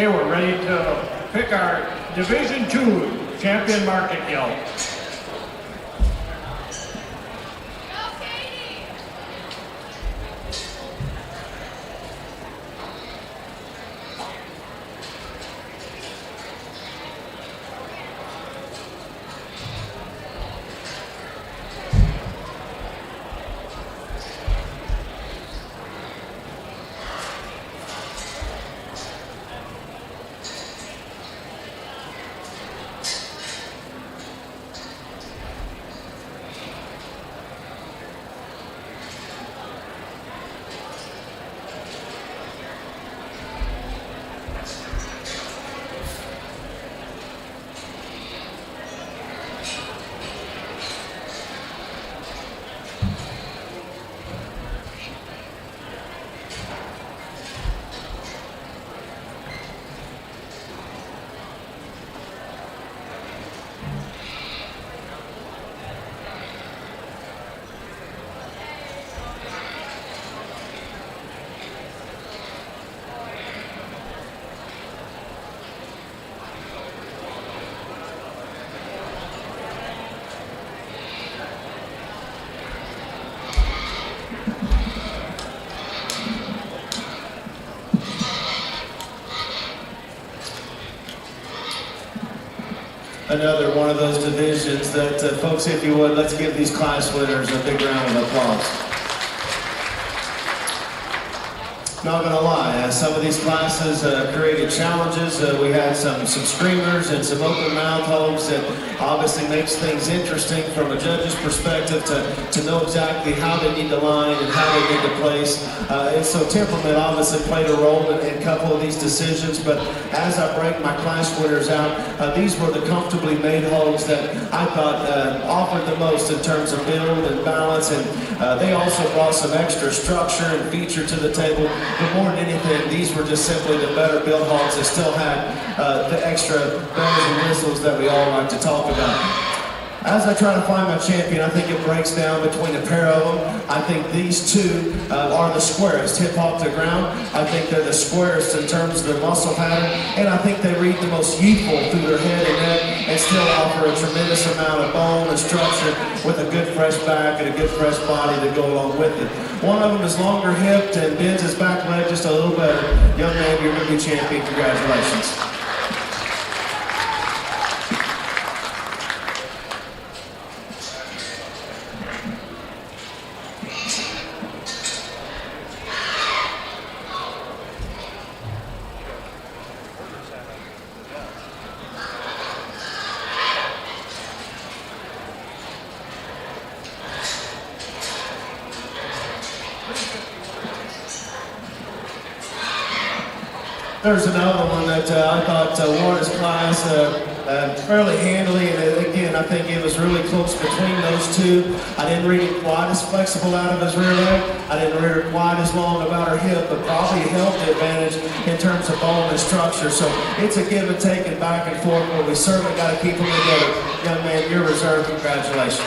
Okay, we're ready to pick our Division II champion market gilt. Another one of those divisions that, folks, if you would, let's give these class winners a big round of applause. Not gonna lie, some of these classes created challenges. We had some screamers and some open mouth hogs that obviously makes things interesting from a judge's perspective to know exactly how they need to line and how they need to place. And so temperament obviously played a role in a couple of these decisions, but as I break my class winners out, these were the comfortably made hogs that I thought offered the most in terms of build and balance, and they also brought some extra structure and feature to the table. But more than anything, these were just simply the better built hogs that still had the extra bells and whistles that we all like to talk about. As I try to find my champion, I think it breaks down between a pair of them. I think these two are the squarest, hip hop to ground. I think they're the squarest in terms of their muscle pattern, and I think they read the most youthful through their head and neck and still offer a tremendous amount of bone and structure with a good fresh back and a good fresh body to go along with it. One of them is longer hipped and bends his back leg just a little better. Young man, you're going to be champion. Congratulations. There's another one that I thought won his class fairly handily, and again, I think it was really close between those two. I didn't read it quite as flexible out of his rear leg. I didn't read her quite as long about her hip, but probably held the advantage in terms of bone and structure. So it's a give and take and back and forth, but we certainly got to keep them together. Young man, you're reserved. Congratulations.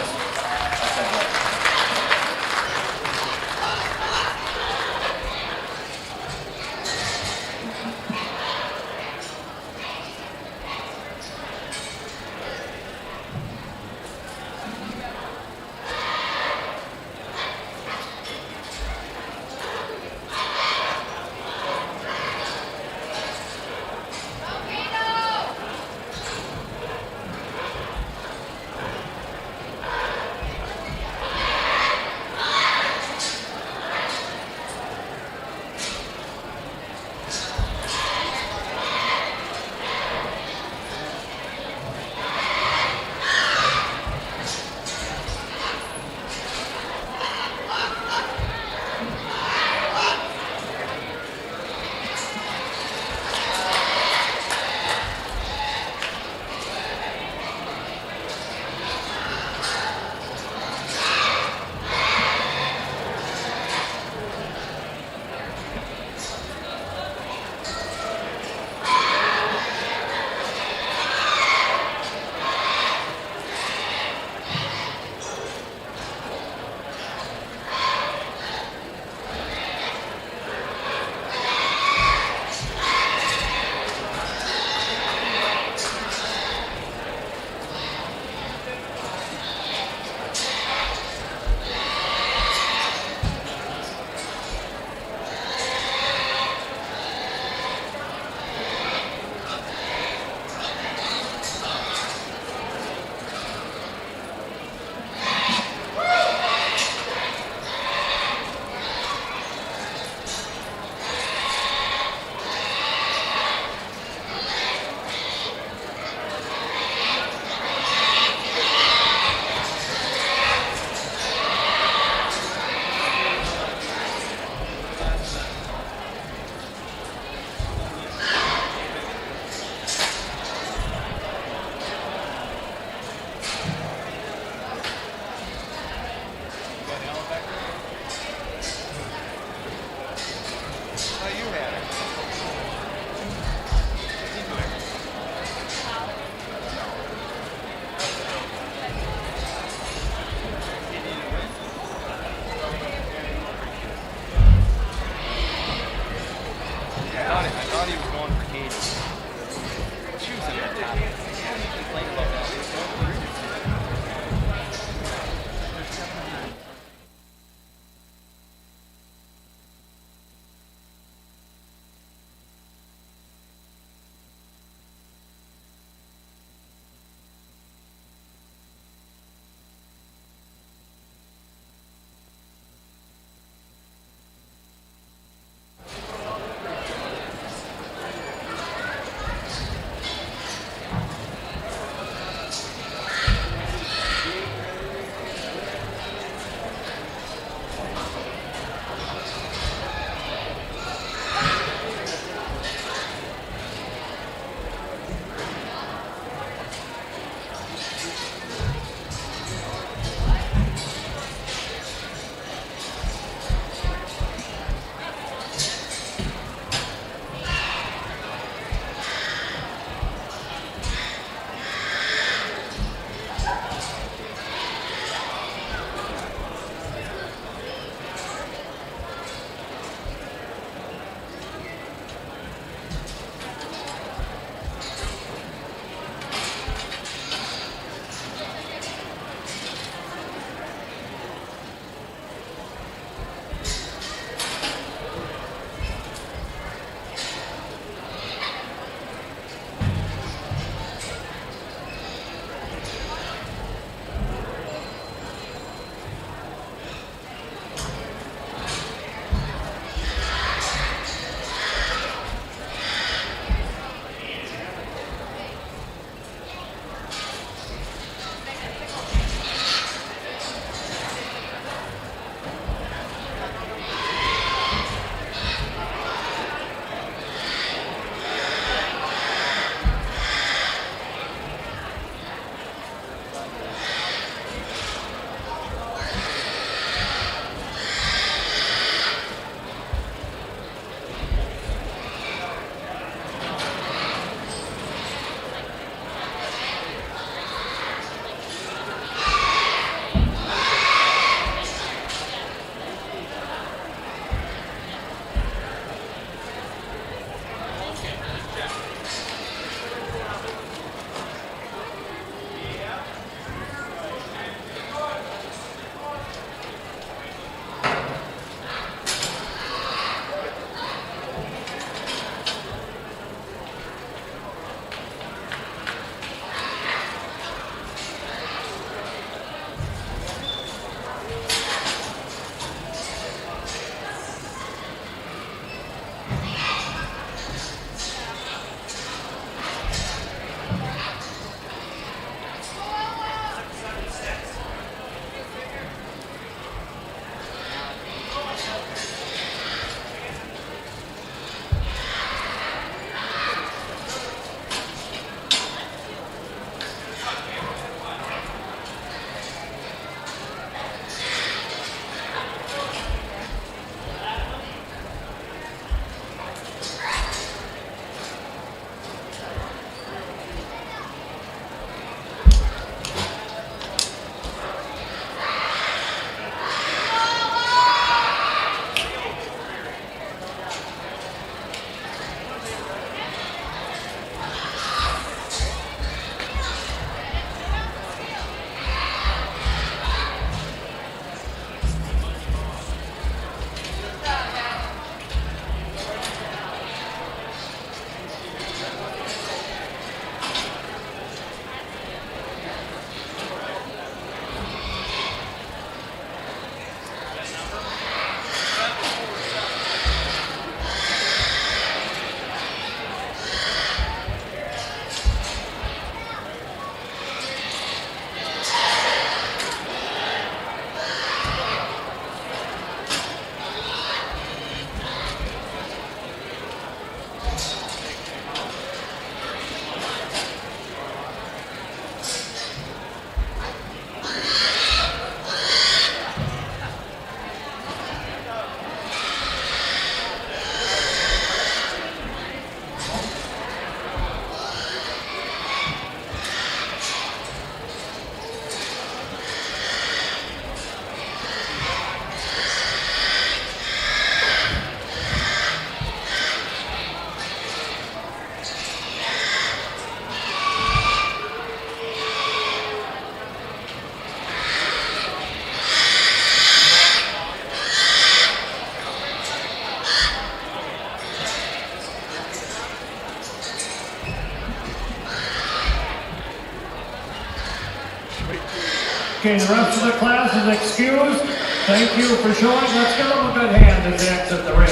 Okay, the rest of the class is excused. Thank you for showing. Let's give them a good hand as they exit the ring.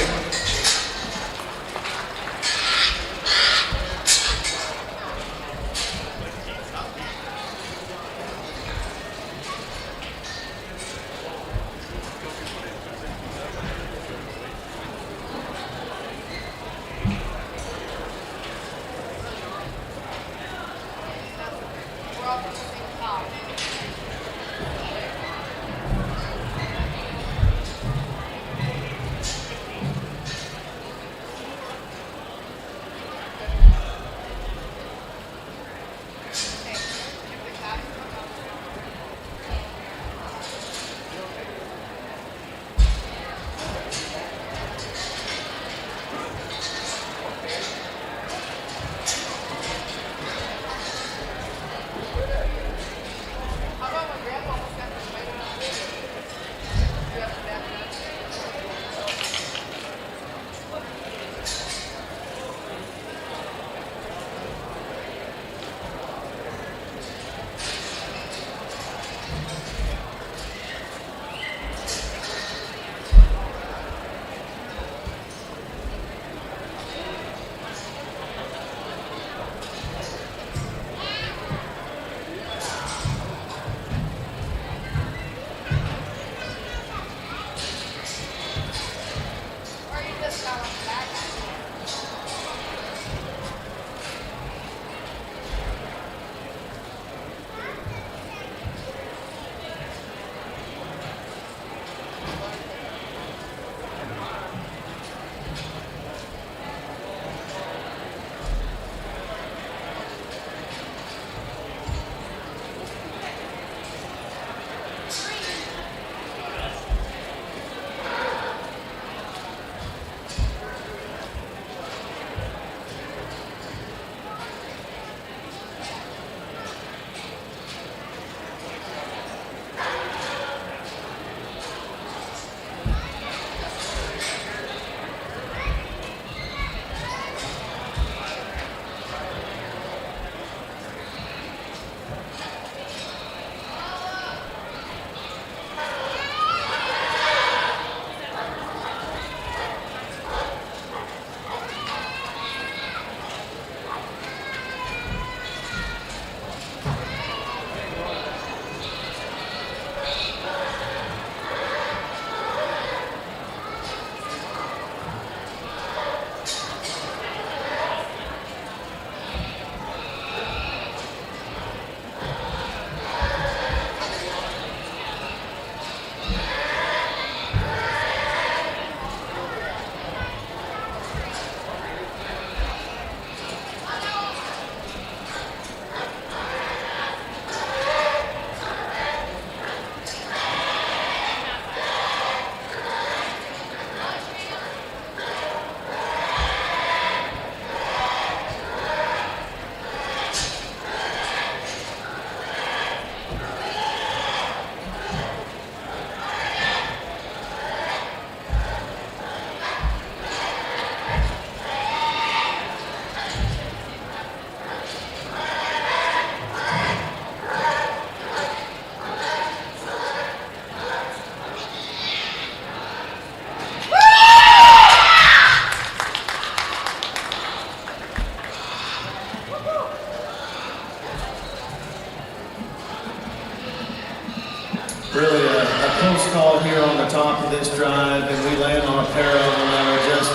Really a close call here on the top of this drive, and we land on a pair of them that are just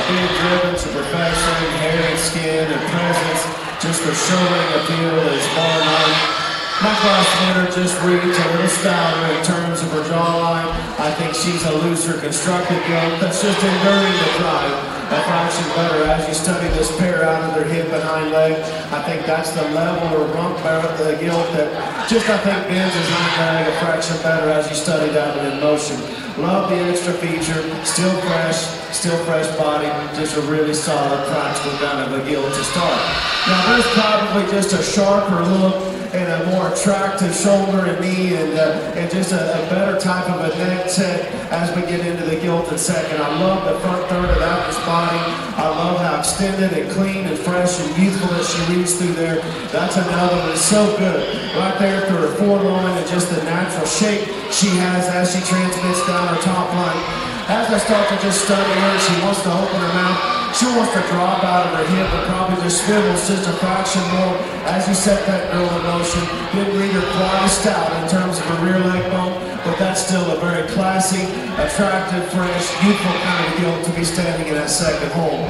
being driven to perfection, hair and skin and presence, just for showing a field as bar none. My class winner just reads a little stouter in terms of her jawline. I think she's a looser constructed goat that's just enduring the drive. A fraction better as you study this pair out of their hip and hind leg. I think that's the level or rump barrel of the gilt that just I think bends his hind leg a fraction better as you study that one in motion. Love the extra feature, still fresh body, just a really solid practical kind of a gilt to start. Now there's probably just a sharper look and a more attractive shoulder and knee, and just a better type of a neck set as we get into the gilded second. I love the front third of that body. I love how extended and clean and fresh and youthful that she reads through there. That's another one. It's so good. Right there through her foreloin and just the natural shape she has as she transmits down her top line. As I start to just study her, she wants to open her mouth. She wants to drop out of her hip and probably just swivels just a fraction more as you set that girl in motion. Didn't read her quite as stout in terms of her rear leg bone, but that's still a very classy, attractive, fresh, youthful kind of gilt to be standing in that second hole.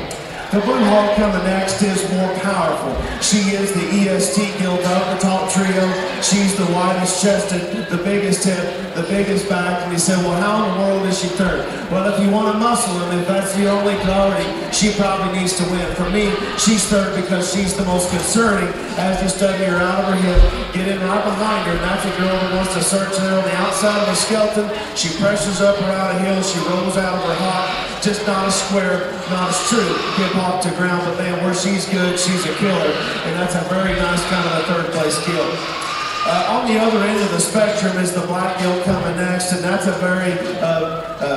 The Blue Hawk coming next is more powerful. She is the EST gilt of the top trio. She's the widest chested, the biggest hip, the biggest back. And you say, well, how in the world is she third? Well, if you want to muscle him, if that's the only priority, she probably needs to win. For me, she's third because she's the most concerning as you study her out of her hip, get in right behind her, and that's a girl that wants to search there on the outside of the skeleton. She presses up her out of heel, she rolls out of her hop, just not as square, not as true. Hip hop to ground, but man, where she's good, she's a killer, and that's a very nice kind of a third place gilt. On the other end of the spectrum is the black gilt coming next, and that's a very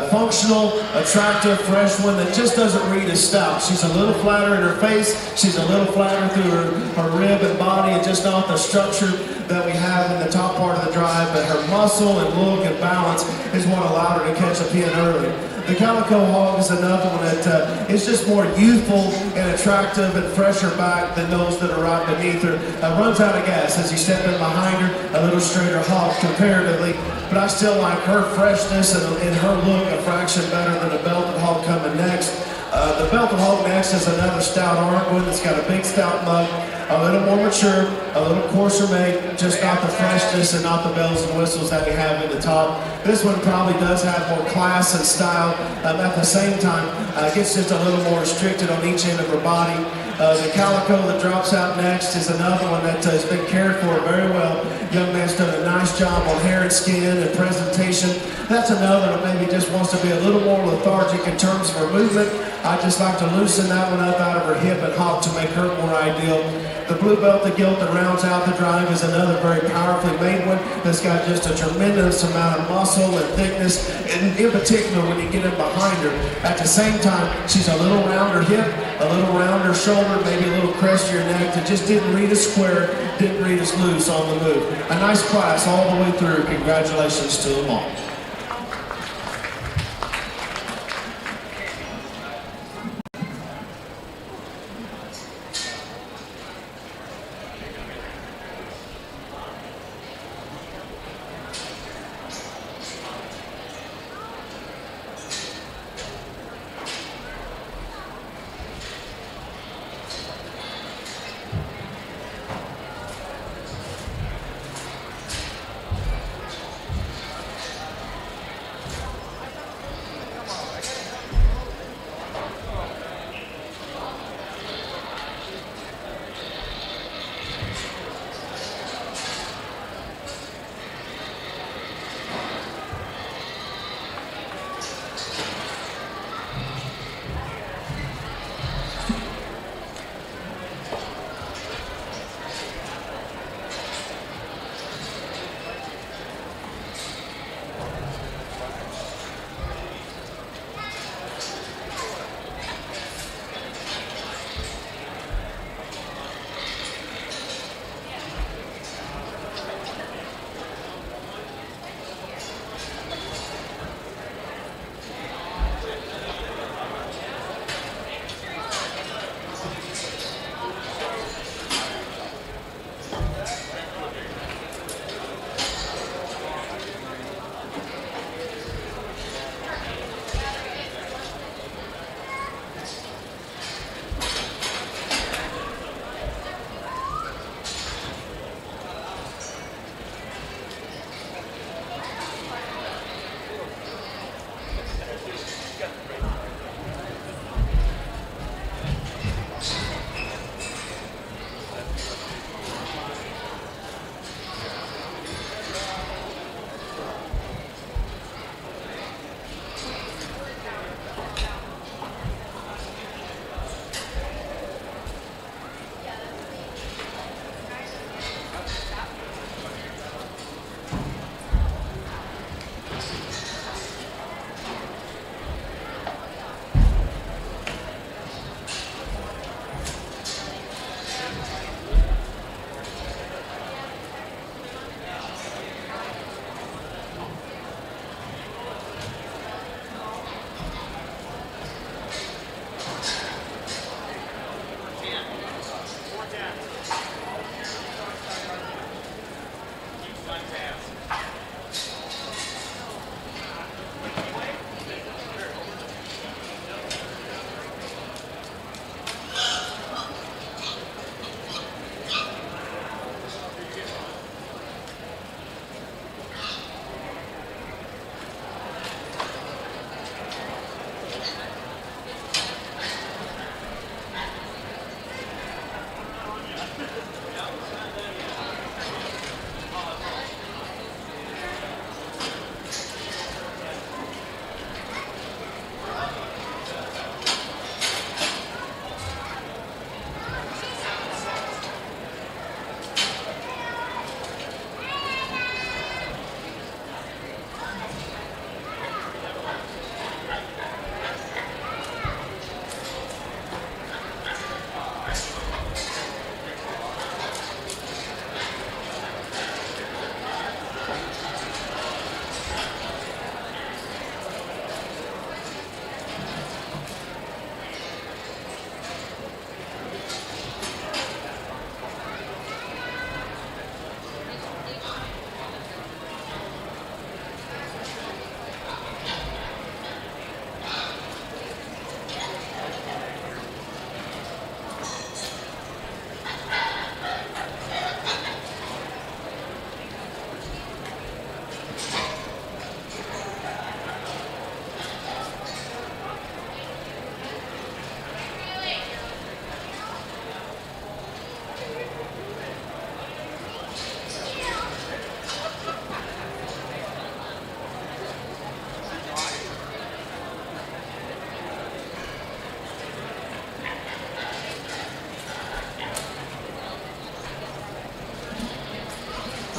functional, attractive, fresh one that just doesn't read as stout. She's a little flatter in her face, she's a little flatter through her rib and body, and just not the structure that we have in the top part of the drive, but her muscle and look and balance is what allowed her to catch a pin early. The Calico Hog is another one that is just more youthful and attractive and fresher back than those that are right beneath her. Runs out of gas as you step in behind her, a little straighter hog comparatively, but I still like her freshness and her look a fraction better than the Belted Hog coming next. The Belted Hog next is another stout hardwood that's got a big stout mug, a little more mature, a little coarser made, just not the freshness and not the bells and whistles that we have in the top. This one probably does have more class and style. At the same time, gets just a little more restricted on each end of her body. The Calico that drops out next is another one that has been cared for very well. Young man's done a nice job on hair and skin and presentation. That's another that maybe just wants to be a little more lethargic in terms of her movement. I just like to loosen that one up out of her hip and hop to make her more ideal. The Blue Belted gilt that rounds out the drive is another very powerfully made one that's got just a tremendous amount of muscle and thickness, and in particular when you get in behind her. At the same time, she's a little rounder hip, a little rounder shoulder, maybe a little crestier neck that just didn't read as square, didn't read as loose on the move. A nice class all the way through. Congratulations to them all.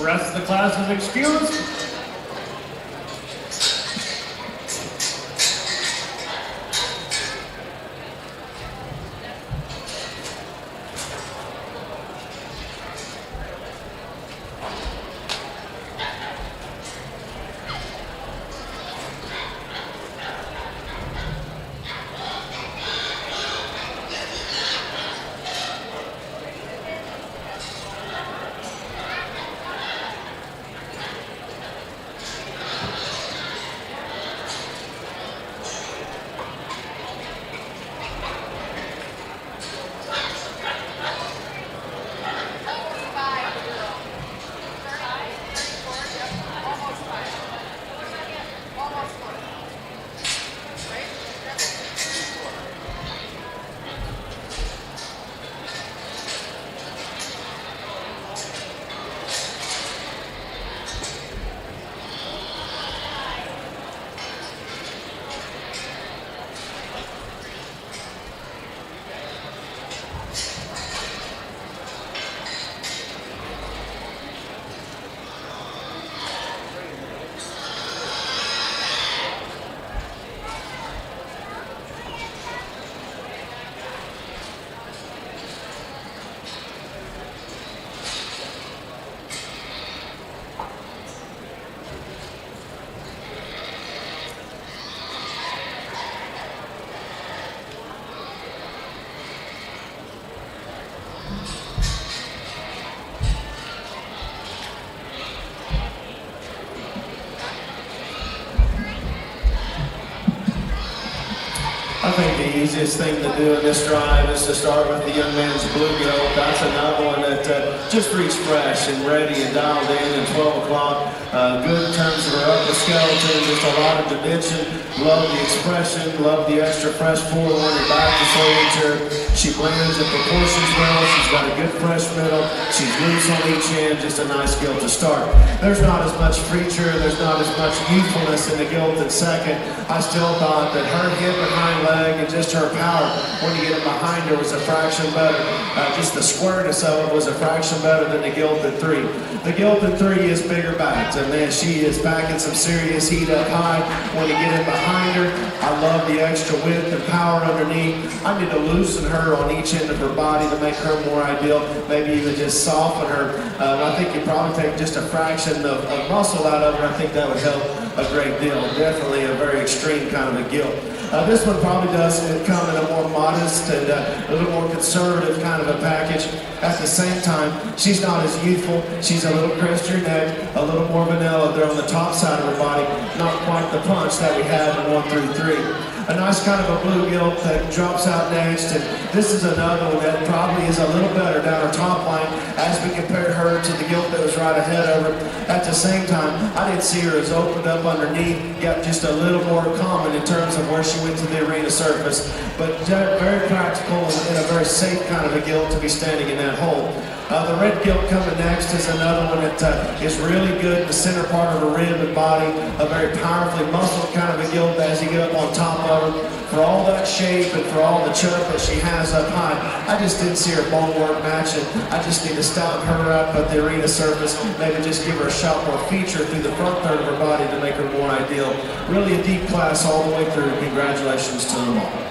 rest of the class is excused. I think the easiest thing to do in this drive is to start with the young man's blue gilt. That's another one that just reached fresh and ready and dialed in at 12 o'clock. Good in terms of her upper skeleton, just a lot of dimension. Love the expression, love the extra fresh forward and back to soldier. She blends in proportions well. She's got a good fresh middle. She's loose on each end, just a nice gilt to start. There's not as much feature, there's not as much youthfulness in the gilt at second. I still thought that her hip and hind leg and just her power when you get it behind her was a fraction better. Just the squareness of it was a fraction better than the gilt at 3. The gilt at 3 is bigger backs, and man, she is packing some serious heat up high when you get it behind her. I love the extra width and power underneath. I need to loosen her on each end of her body to make her more ideal, maybe even just soften her. I think you probably take just a fraction of muscle out of her. I think that would help a great deal. Definitely a very extreme kind of a gilt. This one probably does come in a more modest and a little more conservative kind of a package. At the same time, she's not as youthful. She's a little crispier neck, a little more vanilla there on the top side of her body. Not quite the punch that we had in 1 through 3. A nice kind of a blue gilt that drops out next, and this is another one that probably is a little better down her top line as we compare her to the gilt that was right ahead of her. At the same time, I didn't see her as opened up underneath, got just a little more common in terms of where she went to the arena surface, but very practical and a very safe kind of a gilt to be standing in that hole. The red gilt coming next is another one that is really good in the center part of her rib and body, a very powerfully muscled kind of a gilt as you get up on top of her. For all that shape and for all the chub that she has up high, I just didn't see her bone work matching. I just need to stouten her up at the arena surface, maybe just give her a shot more feature through the front third of her body to make her more ideal. Really a deep class all the way through. Congratulations to them all.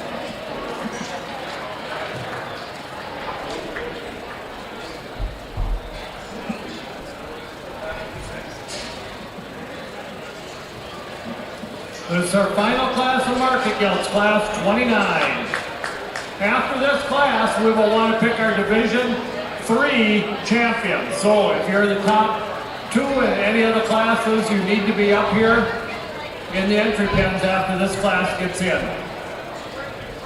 This is our final class of market gilts, class 29. After this class, we will want to pick our Division 3 champions. So if you're the top 2 in any of the classes, you need to be up here in the entry pens after this class gets in.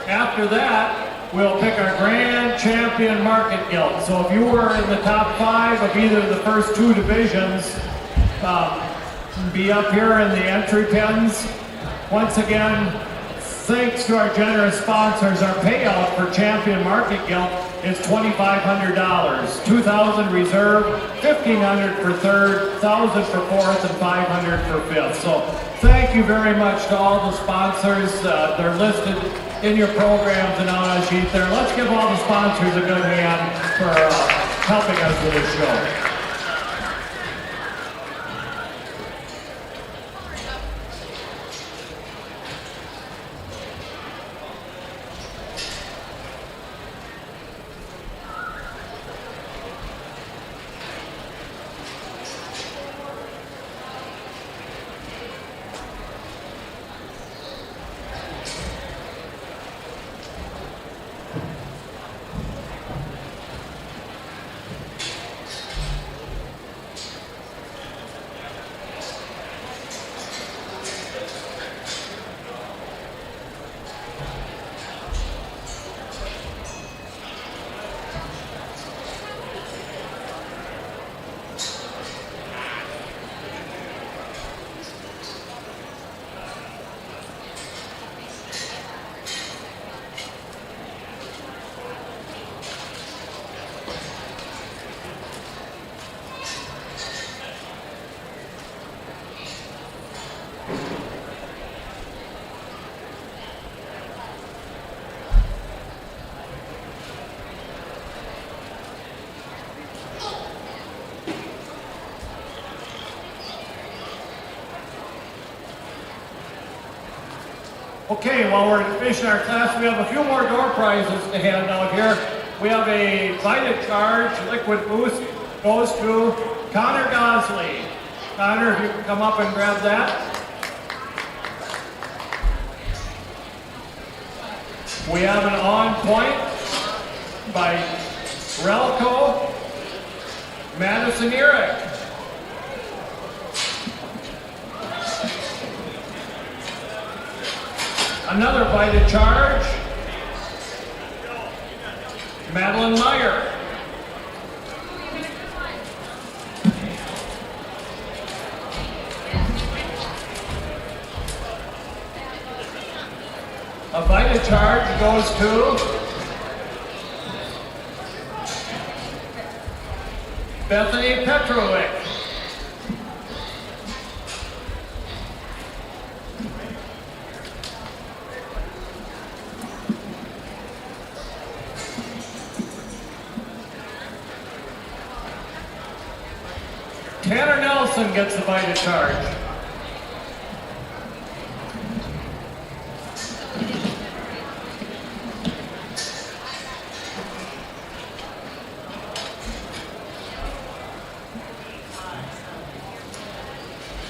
After that, we'll pick our grand champion market gilt. So if you were in the top 5 of either of the first 2 divisions, be up here in the entry pens. Once again, thanks to our generous sponsors, our payout for champion market gilt is $2,500. $2,000 reserve, $1,500 for third, $1,000 for fourth, and $500 for fifth. So thank you very much to all the sponsors. They're listed in your programs and on our sheet there. Let's give all the sponsors a good hand for helping us with this show. Okay, while we're finishing our class, we have a few more door prizes to hand out here. We have a Vita Charge Liquid Boost, goes to Connor Gosley. Connor, if you can come up and grab that. We have an On Point by Relco, Madison Eric. Another Vita Charge, Madeline Meyer. A Vita Charge goes to Bethany Petrovic. Tanner Nelson gets the Vita Charge.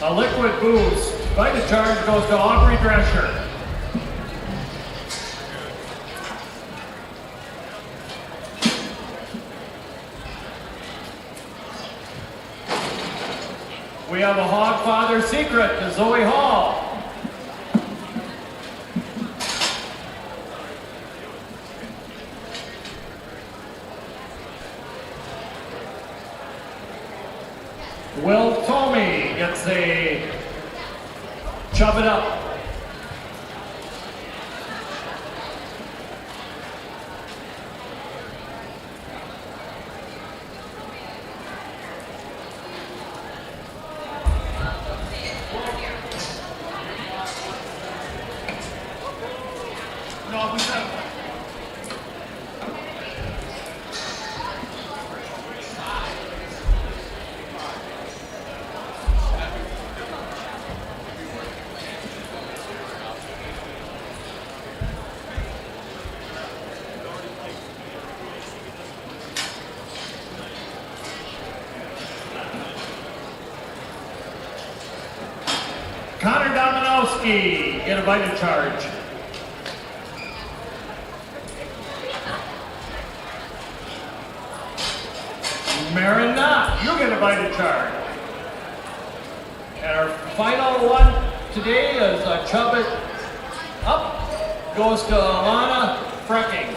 A Liquid Boost. Vita Charge goes to Aubrey Drescher. We have a Hogfather Secret to Zoe Hall. Will Tomey gets a Chub It Up. No, we have. Connor Dominowski, get a Vita Charge. Marin Knott, you get a Vita Charge. And our final one today is a Chub It Up, goes to Alana Frecking.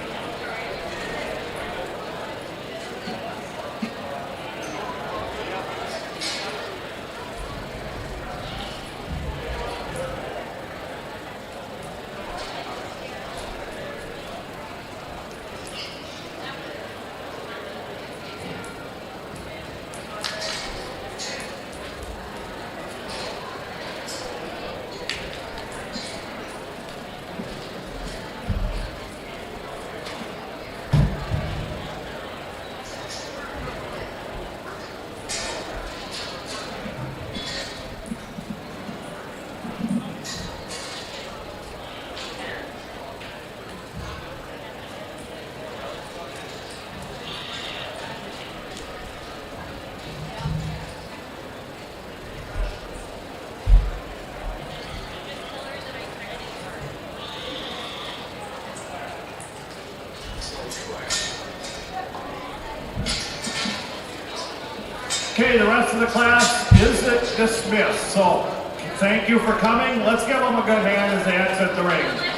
Okay, the rest of the class is dismissed. So thank you for coming. Let's give them a good hand as they exit the ring.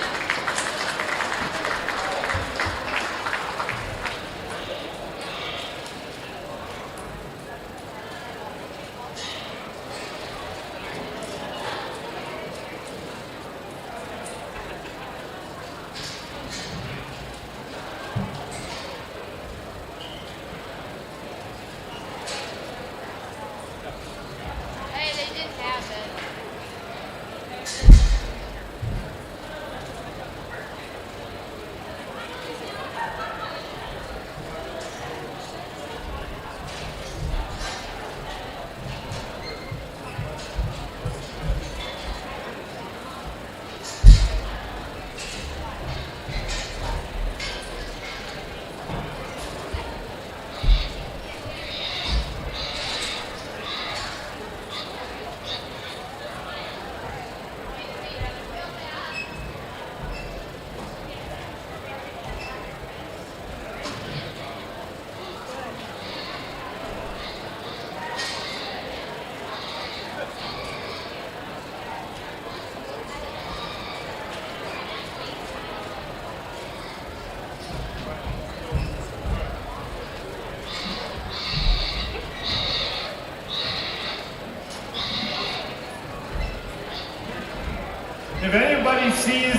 Hey, they didn't have it.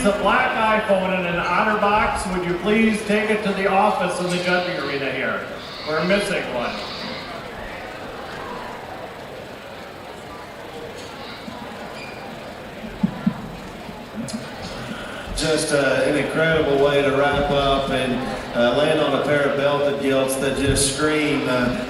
a black iPhone in an otter box, would you please take it to the office in the judging arena here? We're missing one. Just an incredible way to wrap up and land on a pair of belted gilts that just scream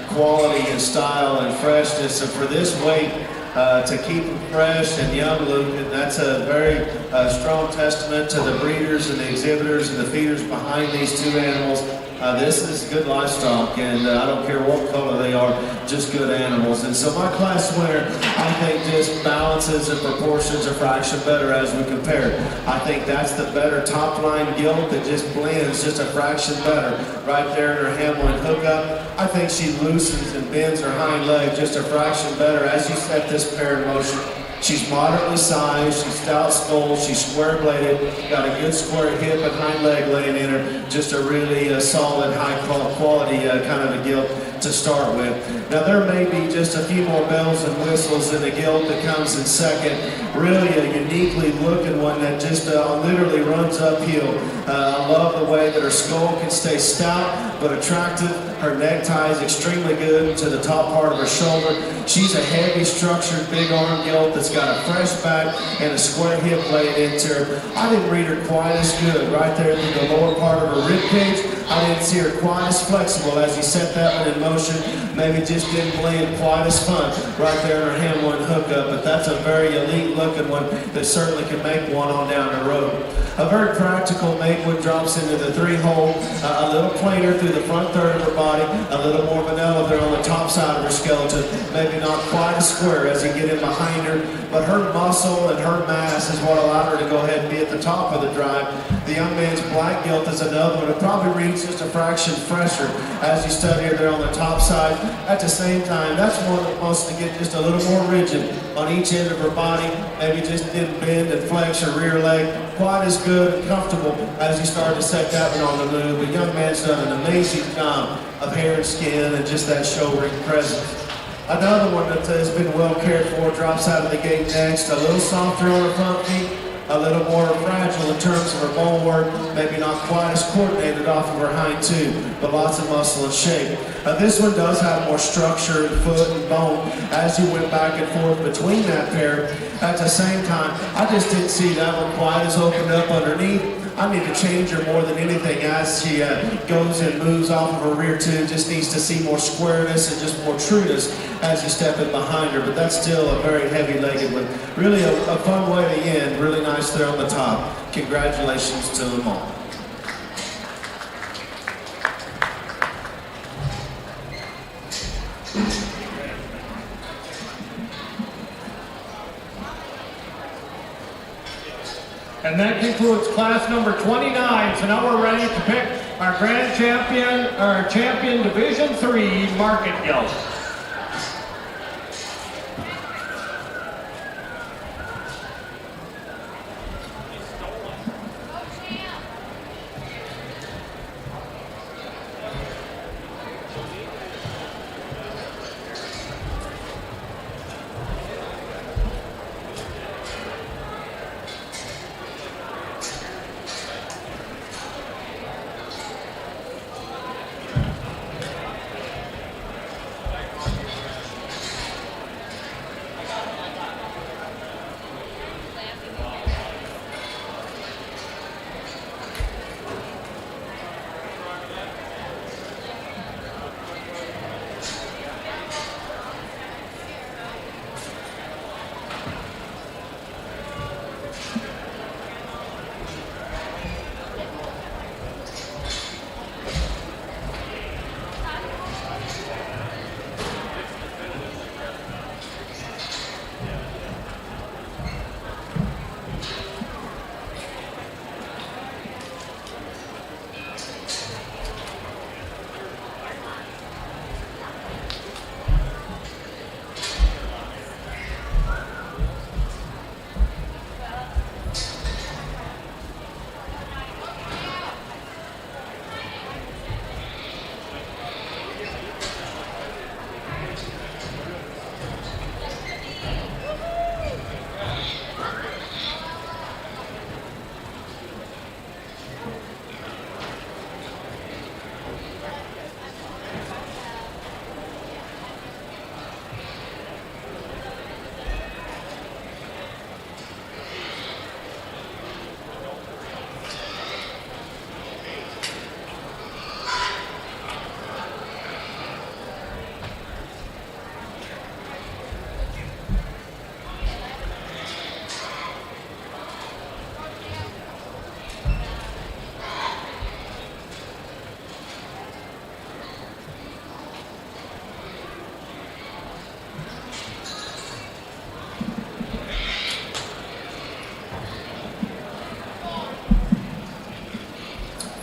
quality and style and freshness. And for this weight to keep them fresh and young, Luke, and that's a very strong testament to the breeders and the exhibitors and the feeders behind these two animals. This is good livestock, and I don't care what color they are, just good animals. And so my class winner, I think, just balances and proportions a fraction better as we compare. I think that's the better top line gilt that just blends just a fraction better right there in her Hamlin hookup. I think she loosens and bends her hind leg just a fraction better as you set this pair in motion. She's moderately sized, she's stout skulled, she's square bladed, got a good square hip and hind leg laying in her. Just a really solid, high quality kind of a gilt to start with. Now there may be just a few more bells and whistles in the gilt that comes in second. Really a uniquely looking one that just literally runs uphill. I love the way that her skull can stay stout but attractive. Her necktie is extremely good to the top part of her shoulder. She's a heavy structured big arm gilt that's got a fresh back and a square hip laid into her. I didn't read her quite as good right there through the lower part of her rib cage. I didn't see her quite as flexible as he set that one in motion. Maybe just didn't blend quite as fun right there in her Hamlin hookup, but that's a very elite looking one that certainly can make one on down the road. A very practical make when drops into the 3-hole, a little plainer through the front third of her body, a little more vanilla there on the top side of her skeleton, maybe not quite as square as you get in behind her, but her muscle and her mass is what allowed her to go ahead and be at the top of the drive. The young man's black gilt is another one. It probably reads just a fraction fresher as you study her there on the top side. At the same time, that's one that wants to get just a little more rigid on each end of her body. Maybe just didn't bend and flex her rear leg quite as good and comfortable as you start to set that one on the move. The young man's done an amazing job of hair and skin and just that show ring presence. Another one that has been well cared for drops out of the gate next. A little softer on her front feet, a little more fragile in terms of her bone work, maybe not quite as coordinated off of her hind too, but lots of muscle and shape. This one does have more structure in foot and bone as you went back and forth between that pair. At the same time, I just didn't see that one quite as opened up underneath. I need to change her more than anything as she goes and moves off of her rear too. Just needs to see more squareness and just more trueness as you step in behind her, but that's still a very heavy-legged one. Really a fun way to end. Really nice there on the top. Congratulations to them all. And that concludes class number 29. So now we're ready to pick our grand champion, our champion Division 3 market gilt.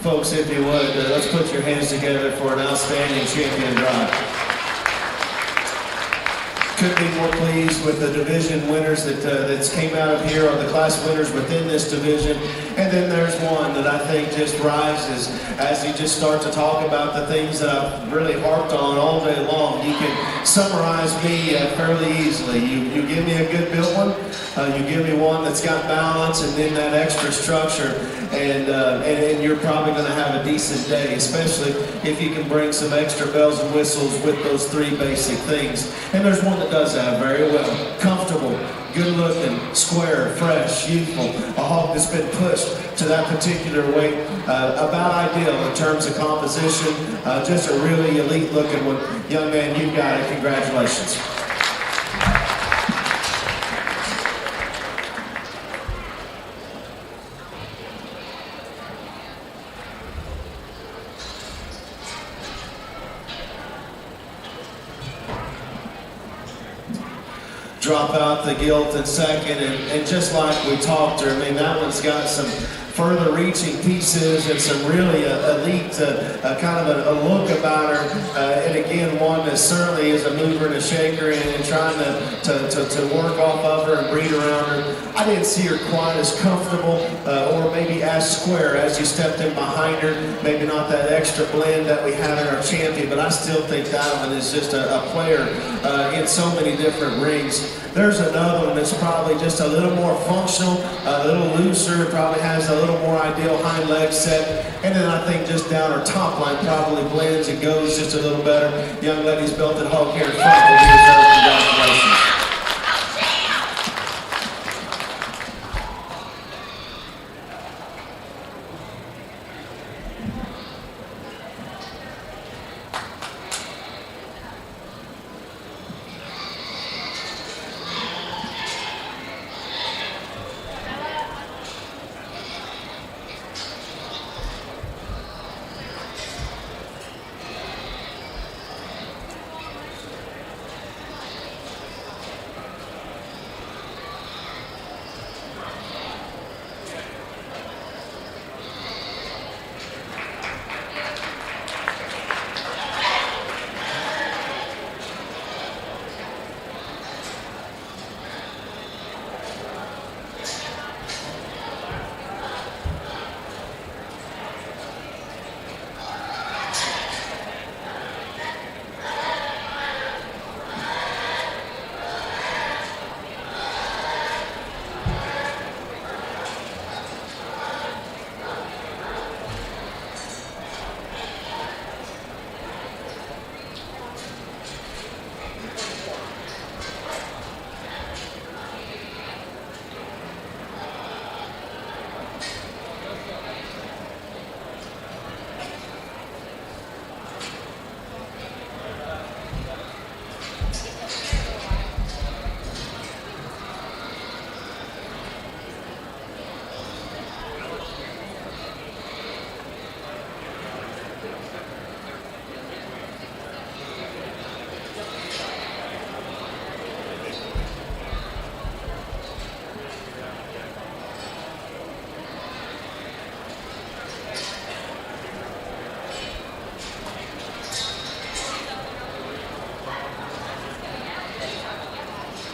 Folks, if you would, let's put your hands together for an outstanding champion drive. Couldn't be more pleased with the division winners that came out of here, or the class winners within this division. And then there's one that I think just rises as you just start to talk about the things that I've really harped on all day long. You can summarize me fairly easily. You give me a good built one, you give me one that's got balance and then that extra structure, and you're probably going to have a decent day, especially if you can bring some extra bells and whistles with those three basic things. And there's one that does that very well. Comfortable, good looking, square, fresh, youthful, a hog that's been pushed to that particular weight, about ideal in terms of composition, just a really elite looking one. Young man, you've got it. Congratulations. Drop out the Gilt in second, and just like we talked, I mean, that one's got some further reaching pieces and some really elite kind of a look about her, and again, one that certainly is a mover and a shaker and trying to work off of her and breed around her. I didn't see her quite as comfortable or maybe as square as you stepped in behind her. Maybe not that extra blend that we have in our champion, but I still think that one is just a player in so many different rings. There's another one that's probably just a little more functional, a little looser, probably has a little more ideal hind leg set, and then I think just down her top line probably blends and goes just a little better. Young lady's belted hog here in front will be reserved. Congratulations.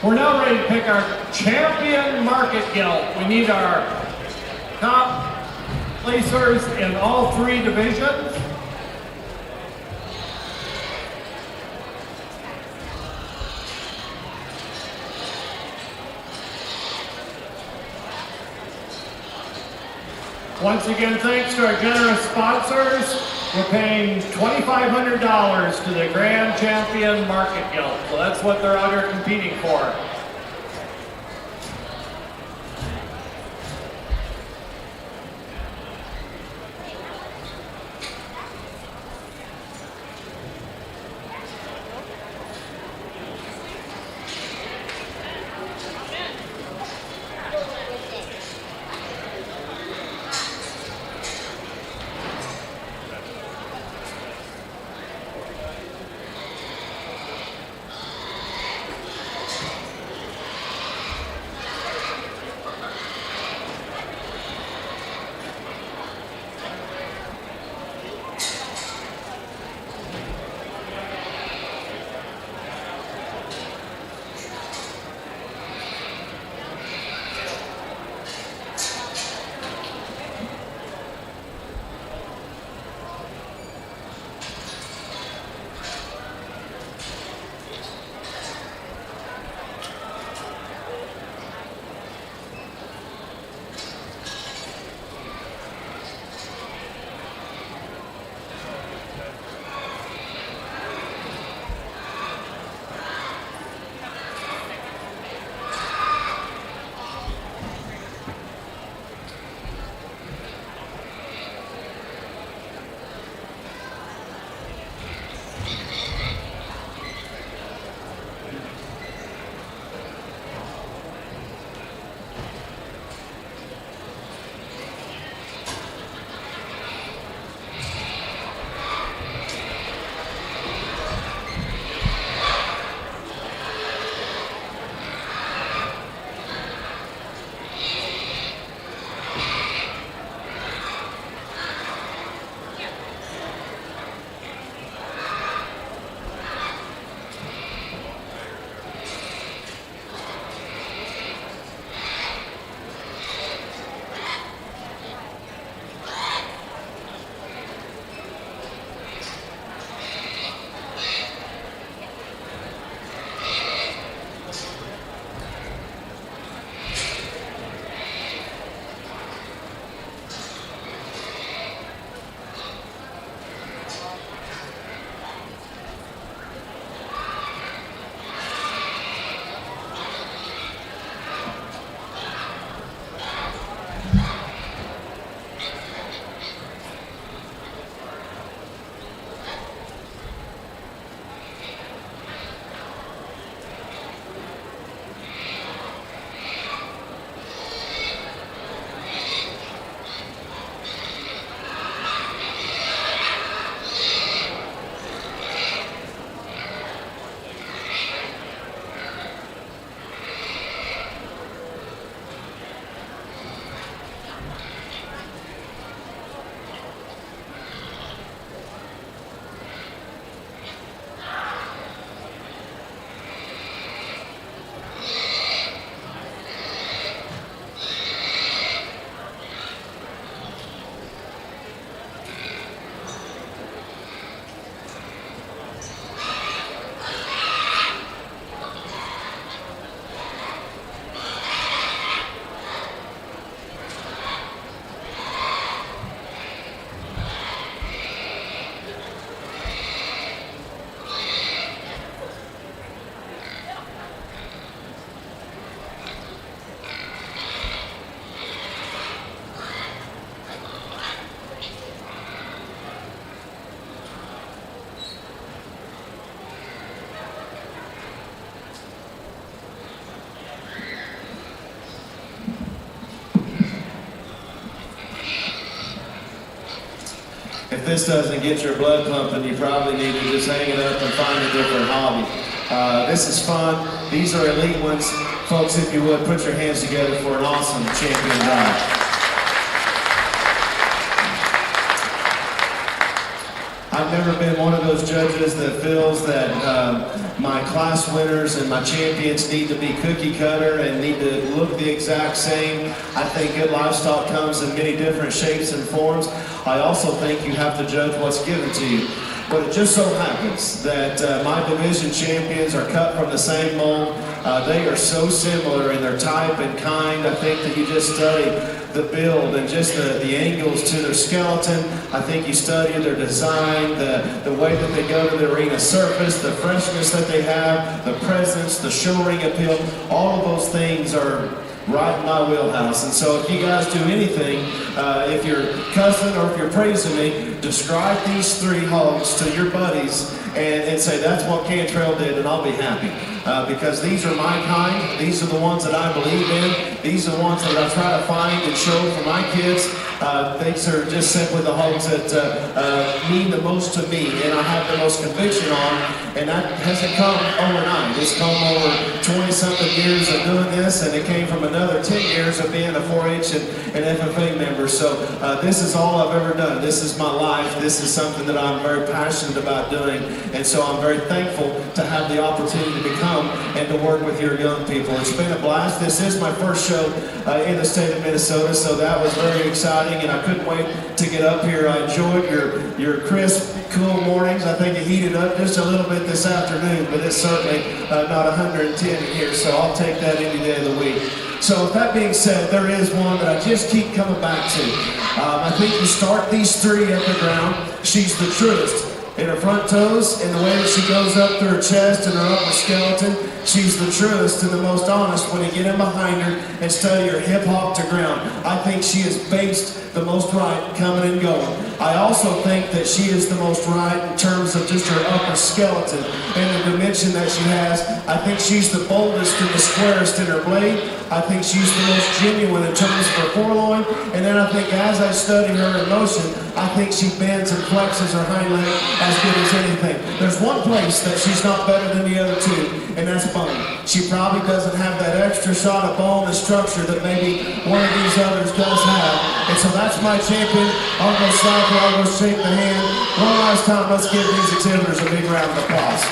We're now ready to pick our champion market gilt. We need our top placers in all three divisions. Once again, thanks to our generous sponsors. We're paying $2,500 to the Grand Champion Market Gilt. So that's what they're out here competing for. If this doesn't get your blood pumping, you probably need to just hang it up and find a different hobby. This is fun. These are elite ones. Folks, if you would, put your hands together for an awesome champion ride. I've never been one of those judges that feels that my class winners and my champions need to be cookie cutter and need to look the exact same. I think good livestock comes in many different shapes and forms. I also think you have to judge what's given to you. But it just so happens that my division champions are cut from the same mold. They are so similar in their type and kind. I think that you just study the build and just the angles to their skeleton. I think you study their design, the way that they go to the arena surface, the freshness that they have, the presence, the show ring appeal. All of those things are right in my wheelhouse. And so if you guys do anything, if you're cussing or if you're praising me, describe these three hogs to your buddies and say that's what Cantrell did, and I'll be happy. Because these are my kind. These are the ones that I believe in. These are the ones that I try to find and show for my kids. These are just simply the hogs that mean the most to me and I have the most conviction on. And that hasn't come overnight. It's come over 20-something years of doing this, and it came from another 10 years of being a 4-H and FFA member. So this is all I've ever done. This is my life. This is something that I'm very passionate about doing. And so I'm very thankful to have the opportunity to come and to work with your young people. It's been a blast. This is my first show in the state of Minnesota, so that was very exciting, and I couldn't wait to get up here. I enjoyed your crisp, cool mornings. I think it heated up just a little bit this afternoon, but it's certainly not 110 in here, so I'll take that any day of the week. So with that being said, there is one that I just keep coming back to. I think you start these three at the ground. She's the truest. In her front toes, in the way that she goes up through her chest and her upper skeleton, she's the truest and the most honest when you get in behind her and study her hip hop to ground. I think she is based the most right coming and going. I also think that she is the most right in terms of just her upper skeleton and the dimension that she has. I think she's the boldest and the squarest in her blade. I think she's the most genuine in terms of her foreloin. And then I think as I study her in motion, I think she bends and flexes her hind leg as good as anything. There's one place that she's not better than the other two, and that's bone. She probably doesn't have that extra shot of bone and structure that maybe one of these others does have. And so that's my champion. I'll go slap her, I'll go shake the hand. One last time, let's give these exhibitors a big round of applause.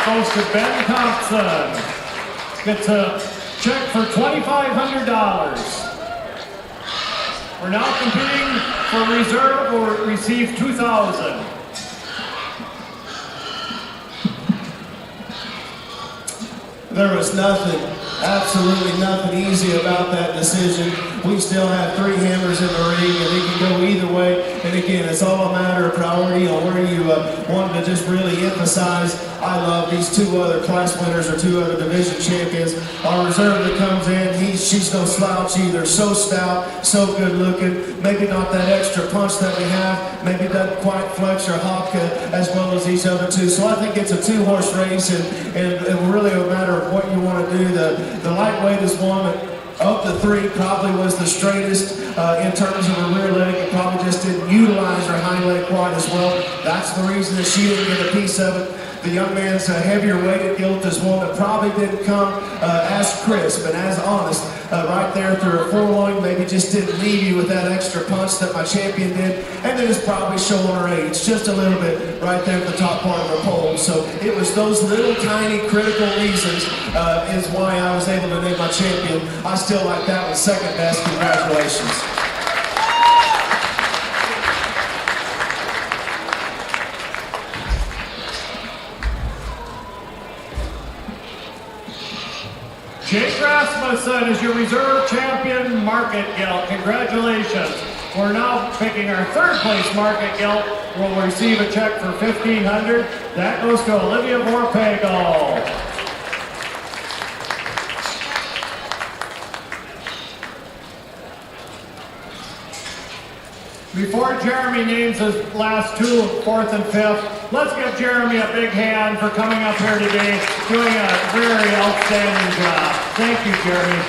Goes to Ben Thompson. Gets a check for $2,500. We're now competing for reserve or receive $2,000. There was nothing, absolutely nothing easy about that decision. We still have three hammers in the ring, and it can go either way. And again, it's all a matter of priority on where you wanted to just really emphasize. I love these two other class winners or two other division champions. Our reserve that comes in, she's no slouch either. So stout, so good looking. Maybe not that extra punch that we have. Maybe doesn't quite flex or hop as well as these other two. So I think it's a two-horse race, and really a matter of what you want to do. The lightweight is one that of the three probably was the straightest in terms of her rear leg. It probably just didn't utilize her hind leg quite as well. That's the reason that she didn't get a piece of it. The young man's heavier weighted Gilt is one that probably didn't come as crisp and as honest right there through her foreloin. Maybe just didn't leave you with that extra punch that my champion did. And then it's probably showing her age just a little bit right there at the top part of her pole. So it was those little tiny critical reasons is why I was able to name my champion. I still like that one second best. Congratulations. Jake Rasmussen is your reserve champion, Market Gilt. Congratulations. We're now picking our third place Market Gilt. Will receive a check for $1,500. That goes to Olivia Vorpagel. Before Jeremy names his last two, fourth and fifth, let's give Jeremy a big hand for coming up here today, doing a very outstanding job. Thank you, Jeremy.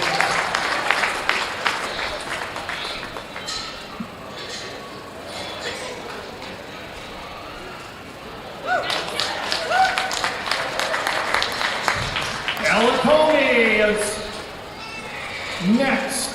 Ellen Comey is next.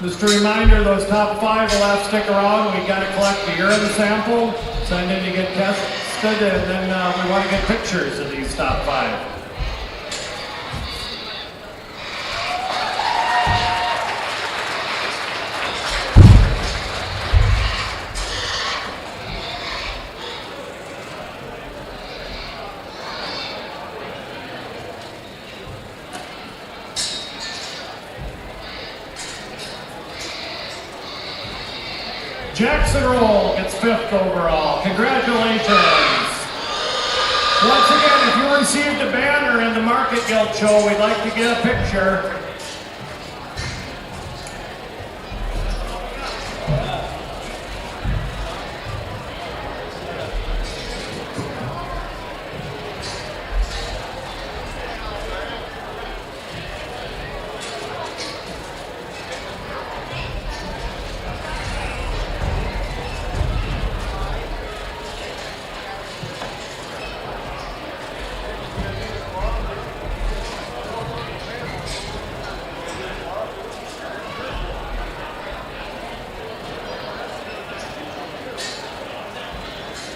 Just a reminder, those top five will have to stick around. We got to collect the urine sample, send in to get tested, and then we want to get pictures of these top five. Jackson Roll gets 5th overall. Congratulations. Once again, if you received a banner in the Market Gilt show, we'd like to get a picture.